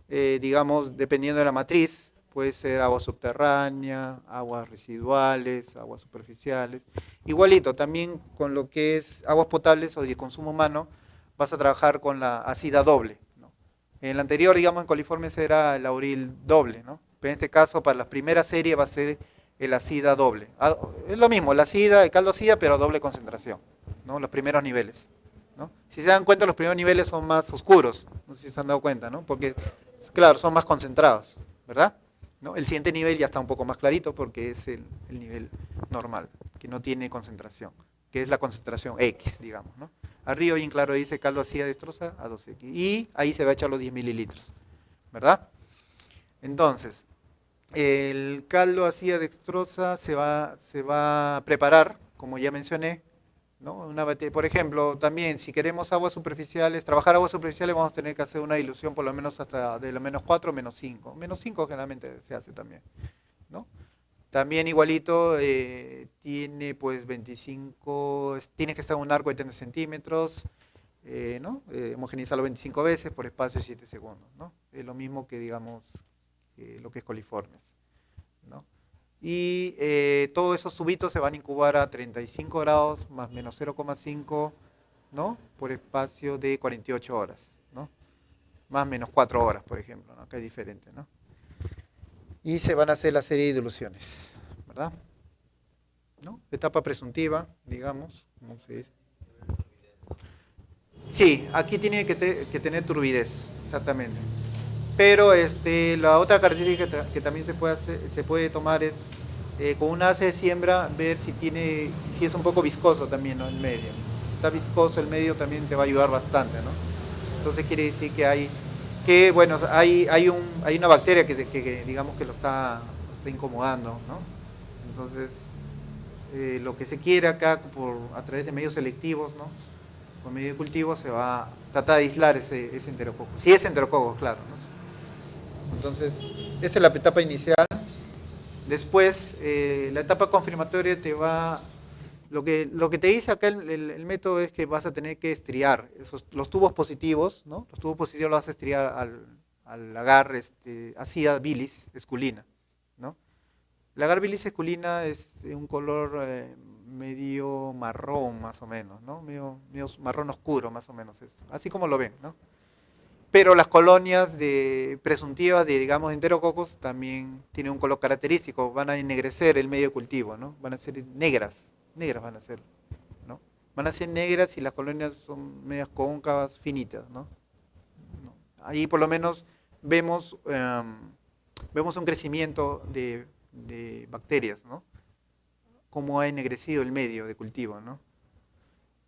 digamos, dependiendo de la matriz. Puede ser agua subterránea, aguas residuales, aguas superficiales. Igualito, también con lo que es aguas potables o de consumo humano, vas a trabajar con la acida doble, ¿no? En el anterior, digamos, en coliformes era el lauril doble, ¿no? Pero en este caso, para la primera serie va a ser el acida doble. Es lo mismo, la acida, el caldo acida, pero doble concentración, ¿no? Los primeros niveles, ¿no? Si se dan cuenta, los primeros niveles son más oscuros, no sé si se han dado cuenta, ¿no? Porque, claro, son más concentrados, ¿verdad? ¿No? El siguiente nivel ya está un poco más clarito porque es el nivel normal, que no tiene concentración, que es la concentración X, digamos, ¿no? Arriba bien claro dice caldo acida dextrosa a 2X, y ahí se va a echar los 10 mililitros, ¿verdad? Entonces, el caldo acida dextrosa se va a preparar, como ya mencioné, ¿no? Por ejemplo, también si queremos aguas superficiales, trabajar aguas superficiales vamos a tener que hacer una dilución por lo menos hasta de lo menos 4 o menos 5. Menos 5 generalmente se hace también, ¿no? También igualito tiene pues 25, tiene que estar en un arco de 30 centímetros, ¿no? Homogeneizarlo 25 veces por espacio de 7 segundos, ¿no? Es lo mismo que digamos lo que es coliformes, ¿no? Y todos esos tubitos se van a incubar a 35 grados más menos 0,5, ¿no? Por espacio de 48 horas, ¿no? Más menos 4 horas, por ejemplo, ¿no? Acá es diferente, ¿no? Y se van a hacer la serie de diluciones, ¿verdad? ¿No? Etapa presuntiva, digamos, ¿cómo se dice? Sí, aquí tiene que tener turbidez, exactamente. Pero la otra característica que también se puede tomar es con una base de siembra ver si es un poco viscoso también, ¿no? El medio. Si está viscoso el medio también te va a ayudar bastante, ¿no? Entonces quiere decir que hay una bacteria que digamos que lo está incomodando, ¿no? Entonces lo que se quiere acá a través de medios selectivos, ¿no? Por medio de cultivo se va a tratar de aislar ese enterococo. Si es enterococo, claro, ¿no? Entonces, esa es la etapa inicial. Después, la etapa confirmatoria lo que te dice acá el método es que vas a tener que estriar los tubos positivos, ¿no? Los tubos positivos los vas a estriar al agar acida bilis esculina, ¿no? El agar bilis esculina es de un color medio marrón más o menos, ¿no? Medio marrón oscuro más o menos, así como lo ven, ¿no? Pero las colonias presuntivas de, digamos, enterococos también tienen un color característico, van a ennegrecer el medio de cultivo, ¿no? Van a ser negras van a ser, ¿no? Van a ser negras y las colonias son medias cóncavas, finitas, ¿no? Ahí por lo menos vemos un crecimiento de bacterias, ¿no? Cómo ha ennegrecido el medio de cultivo, ¿no?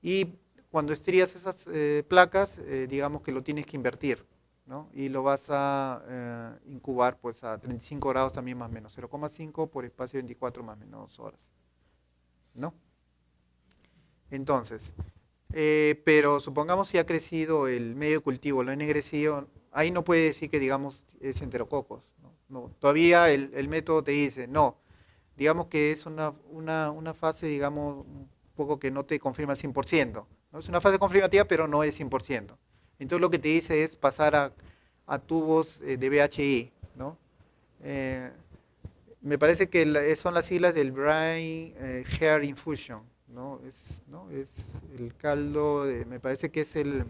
Y cuando estrías esas placas, digamos que lo tienes que invertir, ¿no? Y lo vas a incubar pues a 35 grados también más o menos, 0,5 por espacio de 24 más o menos 2 horas, ¿no? Entonces, pero supongamos si ha crecido el medio de cultivo, lo ha ennegrecido, ahí no puede decir que digamos es enterococos, ¿no? No, todavía el método te dice, no, digamos que es una fase, digamos, un poco que no te confirma al 100%, ¿no? Es una fase confirmativa, pero no es 100%. Entonces lo que te dice es pasar a tubos de BHI, ¿no? Me parece que son las siglas del Brain Hair Infusion, ¿no? Es el caldo, me parece que es el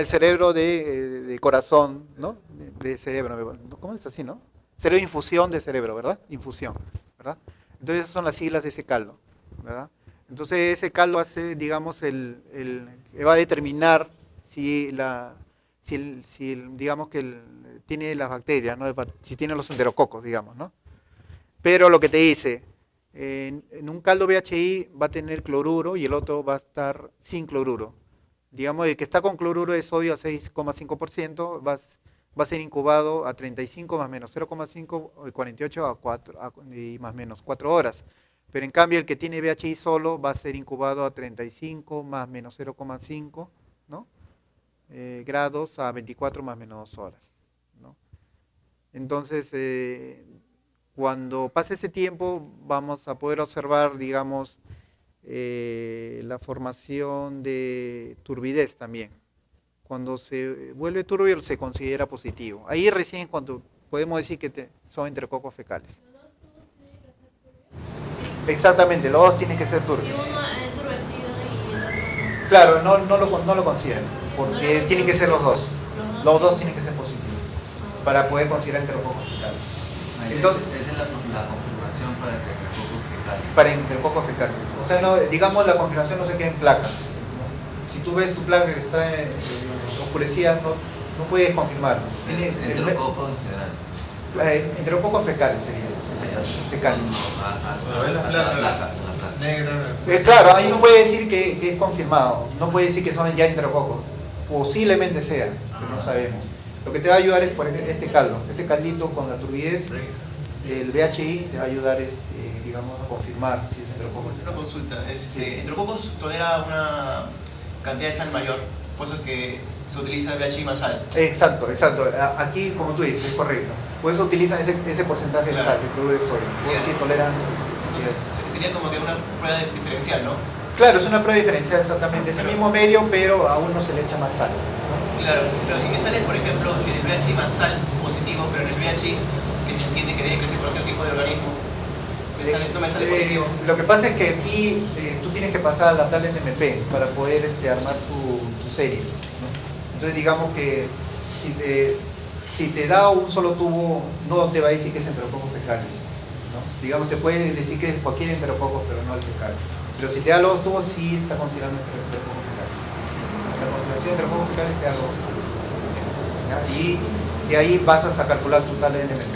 cerebro de corazón, ¿no? De cerebro, ¿cómo es así, no? Cerebro de infusión de cerebro, ¿verdad? Infusión, ¿verdad? Entonces esas son las siglas de ese caldo, ¿verdad? Entonces ese caldo hace, digamos, va a determinar si digamos que tiene las bacterias, ¿no? Si tiene los enterococos, digamos, ¿no? Pero lo que te dice, en un caldo BHI va a tener cloruro y el otro va a estar sin cloruro. Digamos, el que está con cloruro de sodio a 6,5% va a ser incubado a 35 más menos 0,5, 48 a 4, y más menos 4 horas. Pero en cambio el que tiene BHI solo va a ser incubado a 35 más menos 0,5, ¿no? Grados a 24 más menos 2 horas, ¿no? Entonces, cuando pase ese tiempo vamos a poder observar, digamos, la formación de turbidez también. Cuando se vuelve turbio se considera positivo. Ahí recién cuando podemos decir que son enterococos fecales. Exactamente, los dos tienen que ser turbios. Si uno es enturbiecido y el otro no. Claro, no lo consideran, porque No tienen que ser los dos. Los Los dos tienen que ser positivos para poder considerar enterococos fecales. Entonces, es la confirmación para enterococos fecales. Para enterococos fecales. O sea, no, digamos, la confirmación no se queda en placa. Si tú ves tu placa que está oscurecida, no puedes confirmarlo. Enterococos en general. Enterococos fecales sería. Fecales. Claro, ahí no puede decir que es confirmado. No puede decir que son ya enterococos. Posiblemente sea, pero no sabemos. Lo que te va a ayudar es, por ejemplo, este caldito con la turbidez, el BHI te va a ayudar, digamos, a confirmar si es enterococos. Una consulta, enterococos tolera una cantidad de sal mayor, por eso que se utiliza el BHI más sal. Exacto. Aquí, como tú dices, es correcto. Por eso utilizan ese porcentaje de sal, de cloruro de sodio, porque toleran. Sería como que una prueba diferencial, ¿no? Claro, es una prueba diferencial exactamente, es el mismo medio, pero a uno se le echa más sal, ¿no? Claro, pero si me sale, por ejemplo, en el BHI más sal positivo, pero en el BHI que se entiende que debe crecer cualquier tipo de organismo, no me sale positivo. Lo que pasa es que aquí tú tienes que pasar a la tal NMP para poder armar tu serie, ¿no? Entonces digamos que si te da un solo tubo, no te va a decir que es enterococos fecales, ¿no? Digamos, te puede decir que es cualquier enterococos, pero no el fecal. Pero si te da los tubos, sí está considerando enterococos fecales. La consideración de enterococos fecales te da los tubos, ¿ya? Y de ahí vas a calcular tu tal NMP,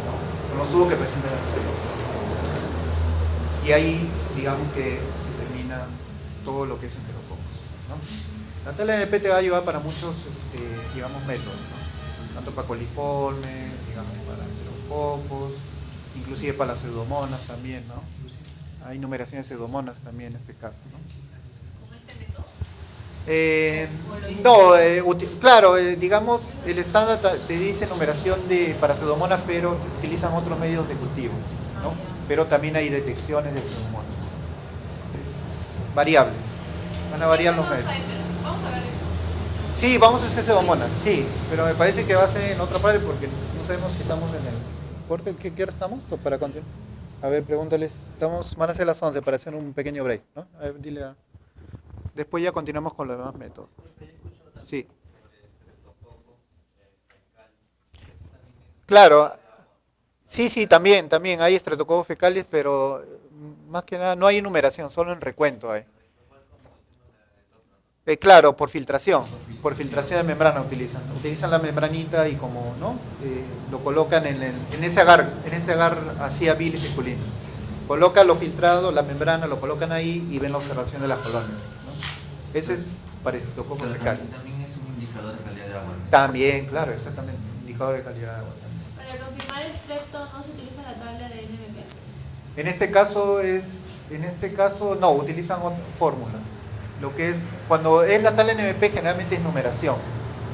¿no? Con los tubos que presentan el enterococos. Y ahí, digamos que se termina todo lo que es enterococos, ¿no? La tabla NP te va a ayudar para muchos, digamos, métodos, ¿no? Tanto para coliformes, digamos, para enterococos, inclusive para las pseudomonas también, ¿no? Hay numeraciones de pseudomonas también en este caso, ¿no? ¿Con este método? Claro, digamos, el estándar te dice numeración para pseudomonas, pero utilizan otros medios de cultivo, ¿no? Pero también hay detecciones de pseudomonas. Es variable, van a variar los medios. Vamos a ver eso. Sí, vamos a hacer pseudomonas, sí, pero me parece que va a ser en otra parte porque no sabemos si estamos en el corte. ¿Qué hora estamos? Para continuar. A ver, pregúntales. Van a ser las 11 para hacer un pequeño break, ¿no? A ver, dile a... Después ya continuamos con los demás métodos. Sí. Claro. Sí, también hay estreptococos fecales, pero más que nada no hay enumeración, solo en recuento hay. Claro, por filtración de membrana utilizan la membranita y como, ¿no? Lo colocan en ese agar así a bilis y culina. Colocan lo filtrado, la membrana, lo colocan ahí y ven la observación de las colonias, ¿no? Ese es para estreptococos fecales. También es un indicador de calidad de agua. También, claro, exactamente, indicador de calidad de agua. Para confirmar estrepto no se utiliza la tabla de NMP. En este caso no, utilizan fórmulas. Lo que es, cuando es la tabla NMP generalmente es numeración.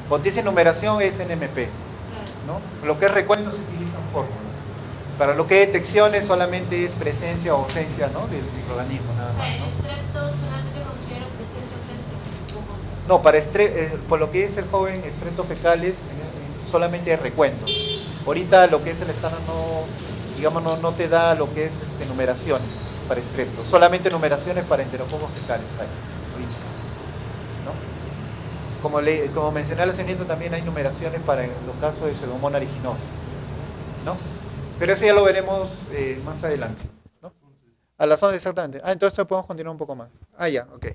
Cuando dice numeración es NMP, ¿no? Lo que es recuento se utilizan fórmulas. Para lo que es detecciones solamente es presencia o ausencia, ¿no?, del microorganismo, nada O sea, más, el ¿no? estrepto solamente considera presencia o ausencia. No, por lo que es el joven estreptofecales, solamente es recuento. Ahorita lo que es el estándar no te da lo que es numeraciones para estrepto, solamente numeraciones para enterococos fecales hay ahorita, ¿no? Como mencioné al hacinamiento, también hay numeraciones para los casos de Pseudomonas aeruginosa, ¿no? Pero eso ya lo veremos más adelante, ¿no? A las 11 exactamente. Entonces podemos continuar un poco más. Ya, ok.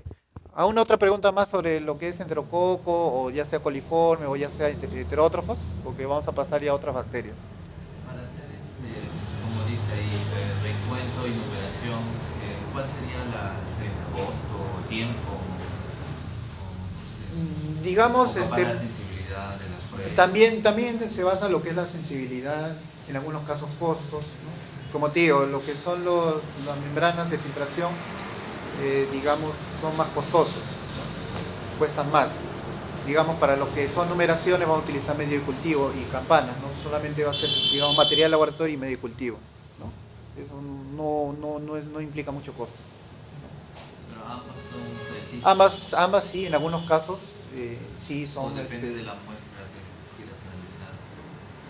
¿Aún otra pregunta más sobre lo que es enterococo, o ya sea coliforme, o ya sea heterótrofos? Porque vamos a pasar ya a otras bacterias. Para hacer, como dice ahí, recuento y numeración, ¿cuál sería el costo o tiempo? Digamos, para la sensibilidad de las pruebas. También se basa en lo que es la sensibilidad, en algunos casos costos, ¿no? Como te digo, lo que son las membranas de filtración, digamos, son más costosos, ¿no? Cuestan más. Digamos, para lo que son numeraciones vamos a utilizar medio de cultivo y campanas, ¿no? Solamente va a ser, digamos, material laboratorio y medio de cultivo, ¿no? Eso no implica mucho costo. Pero ambas son precisas. Ambas sí, en algunos casos sí son. ¿O depende de la muestra que quieras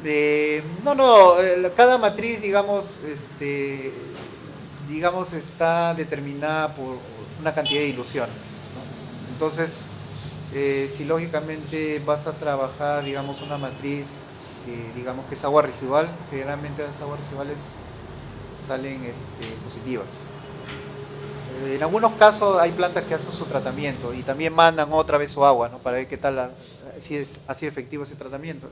analizar? Cada matriz, digamos, está determinada por una cantidad de diluciones, ¿no? Entonces, si lógicamente vas a trabajar, digamos, una matriz digamos que es agua residual, generalmente las aguas residuales salen positivas. En algunos casos hay plantas que hacen su tratamiento y también mandan otra vez su agua, ¿no?, para ver qué tal, si es así efectivo ese tratamiento.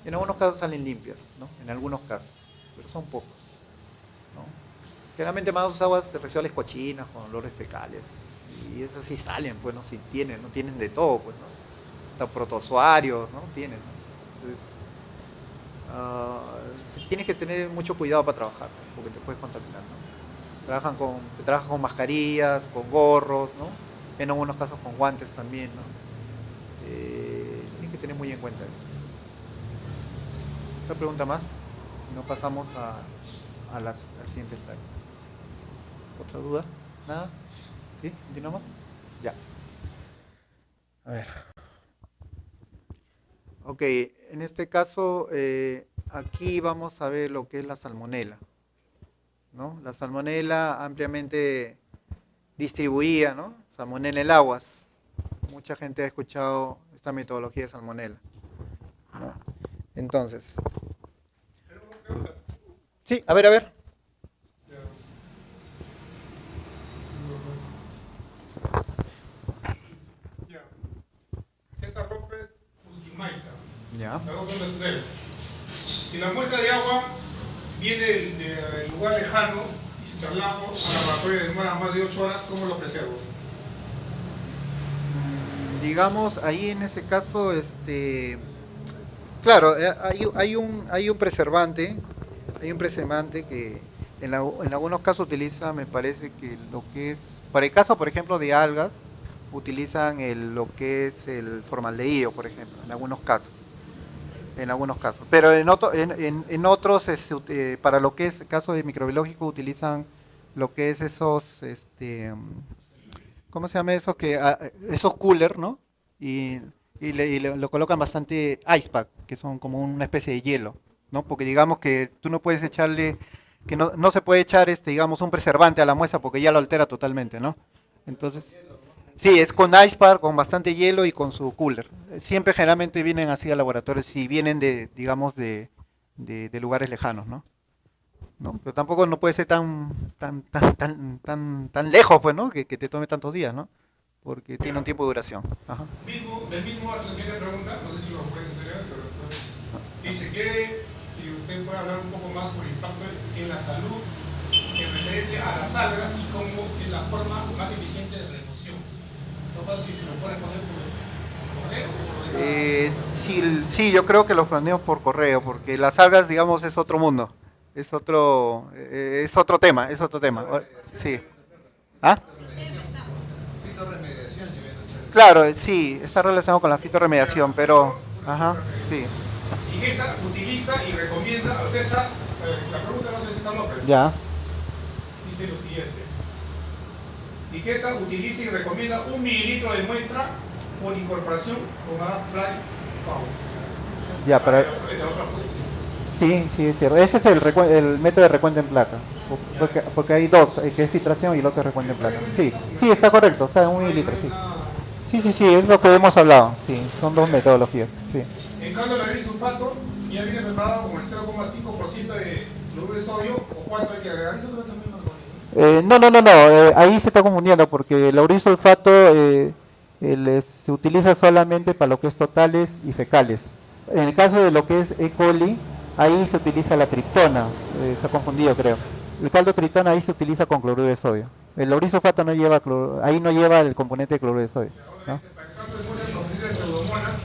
En algunos casos salen limpias, ¿no?, en algunos casos, pero son pocos, ¿no? Generalmente más aguas residuales cochinas, con olores fecales, y esas sí salen, pues, ¿no?, si tienen, no tienen de todo, pues, ¿no? Hasta protozoarios, ¿no?, tienen, ¿no? Entonces, tienes que tener mucho cuidado para trabajar, ¿no?, porque te puedes contaminar, ¿no? Se trabaja con mascarillas, con gorros, ¿no?, en algunos casos con guantes también, ¿no? Tienes que tener muy en cuenta eso. ¿Otra pregunta más? Si no, pasamos al siguiente slide. ¿Otra duda? ¿Nada? ¿Sí? ¿Continuamos? Ya. A ver. Ok, en este caso, aquí vamos a ver lo que es la salmonela, ¿no? La salmonela ampliamente distribuida, ¿no? Salmonella en aguas. Mucha gente ha escuchado esta metodología de salmonela, ¿no? Entonces. Sí, a ver. Esta ropa es Usquimaita. Ya. La ropa es nacional. Si la muestra de agua viene del lugar lejano y su traslado al laboratorio demora más de 8 horas, ¿cómo lo preservo? Digamos, ahí en ese caso, claro, hay un preservante, que en algunos casos utiliza, me parece que lo que es, para el caso, por ejemplo, de algas, utilizan lo que es el formaldehído, por ejemplo, en algunos casos. Pero en otros, para lo que es caso de microbiológico, utilizan lo que es esos, ¿cómo se llama eso? Esos cooler, ¿no? Y lo colocan bastante ice pack, que son como una especie de hielo, ¿no? Porque digamos que tú no puedes echarle, que no se puede echar, digamos, un preservante a la muestra porque ya lo altera totalmente, ¿no? Entonces, sí, es con ice pack, con bastante hielo y con su cooler. Siempre generalmente vienen así a laboratorios y vienen digamos, de lugares lejanos, ¿no? Pero tampoco no puede ser tan lejos, pues, ¿no? Que te tome tantos días, ¿no? Porque tiene un tiempo de duración. Ajá. Del mismo hace la siguiente pregunta, no sé si lo puedes hacer, pero dice que usted puede hablar un poco más sobre el impacto en la salud en referencia a las algas y cómo es la forma más eficiente de remoción. No sé si se lo puede responder por correo o por Sí, sí, yo creo que los planeo por correo, porque las algas, digamos, es otro mundo, es otro tema, es otro tema. Sí. ¿Ah? Claro, sí, está relacionado con la fitorremediación, pero, ajá, sí. IGESA utiliza y recomienda, o sea, la pregunta no es de César López, Ya. dice lo siguiente. IGESA utiliza y recomienda 1 mililitro de muestra por incorporación con Fly Power. Ya, para... De otra fuente. Sí, sí, es cierto. Ese es el método de recuento en placa. Porque hay dos, el que es filtración y el otro es recuento en placa. Sí, sí, está correcto, está en 1 mililitro, sí. Sí, sí, sí, es lo que hemos hablado. Sí, son dos metodologías. Sí. En cambio, el agrisulfato ya viene preparado con el 0,5% de cloruro de sodio, o cuánto hay que agregar. Eso creo que también No, ahí se está confundiendo porque el laurisulfato se utiliza solamente para lo que es totales y fecales. En el caso de lo que es E. coli, ahí se utiliza la triptona, se ha confundido creo. El caldo triptona ahí se utiliza con cloruro de sodio. El laurisulfato no lleva ahí no lleva el componente de cloruro de sodio, ¿no? para el campo de muestras componentes de pseudomonas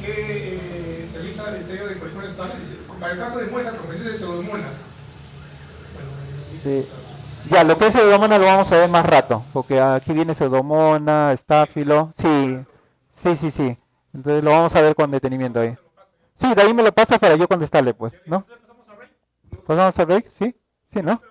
que se realiza el sello de coliformes totales. Para el caso de muestras componentes de pseudomonas. Ya, lo que es pseudomonas lo vamos a ver más rato, porque aquí viene pseudomona, estáfilo, sí, sí, sí, sí. Entonces lo vamos a ver con detenimiento ahí. Sí, de ahí me lo pasas para yo contestarle, pues, ¿no? ¿Pasamos al break? Sí, sí, ¿no?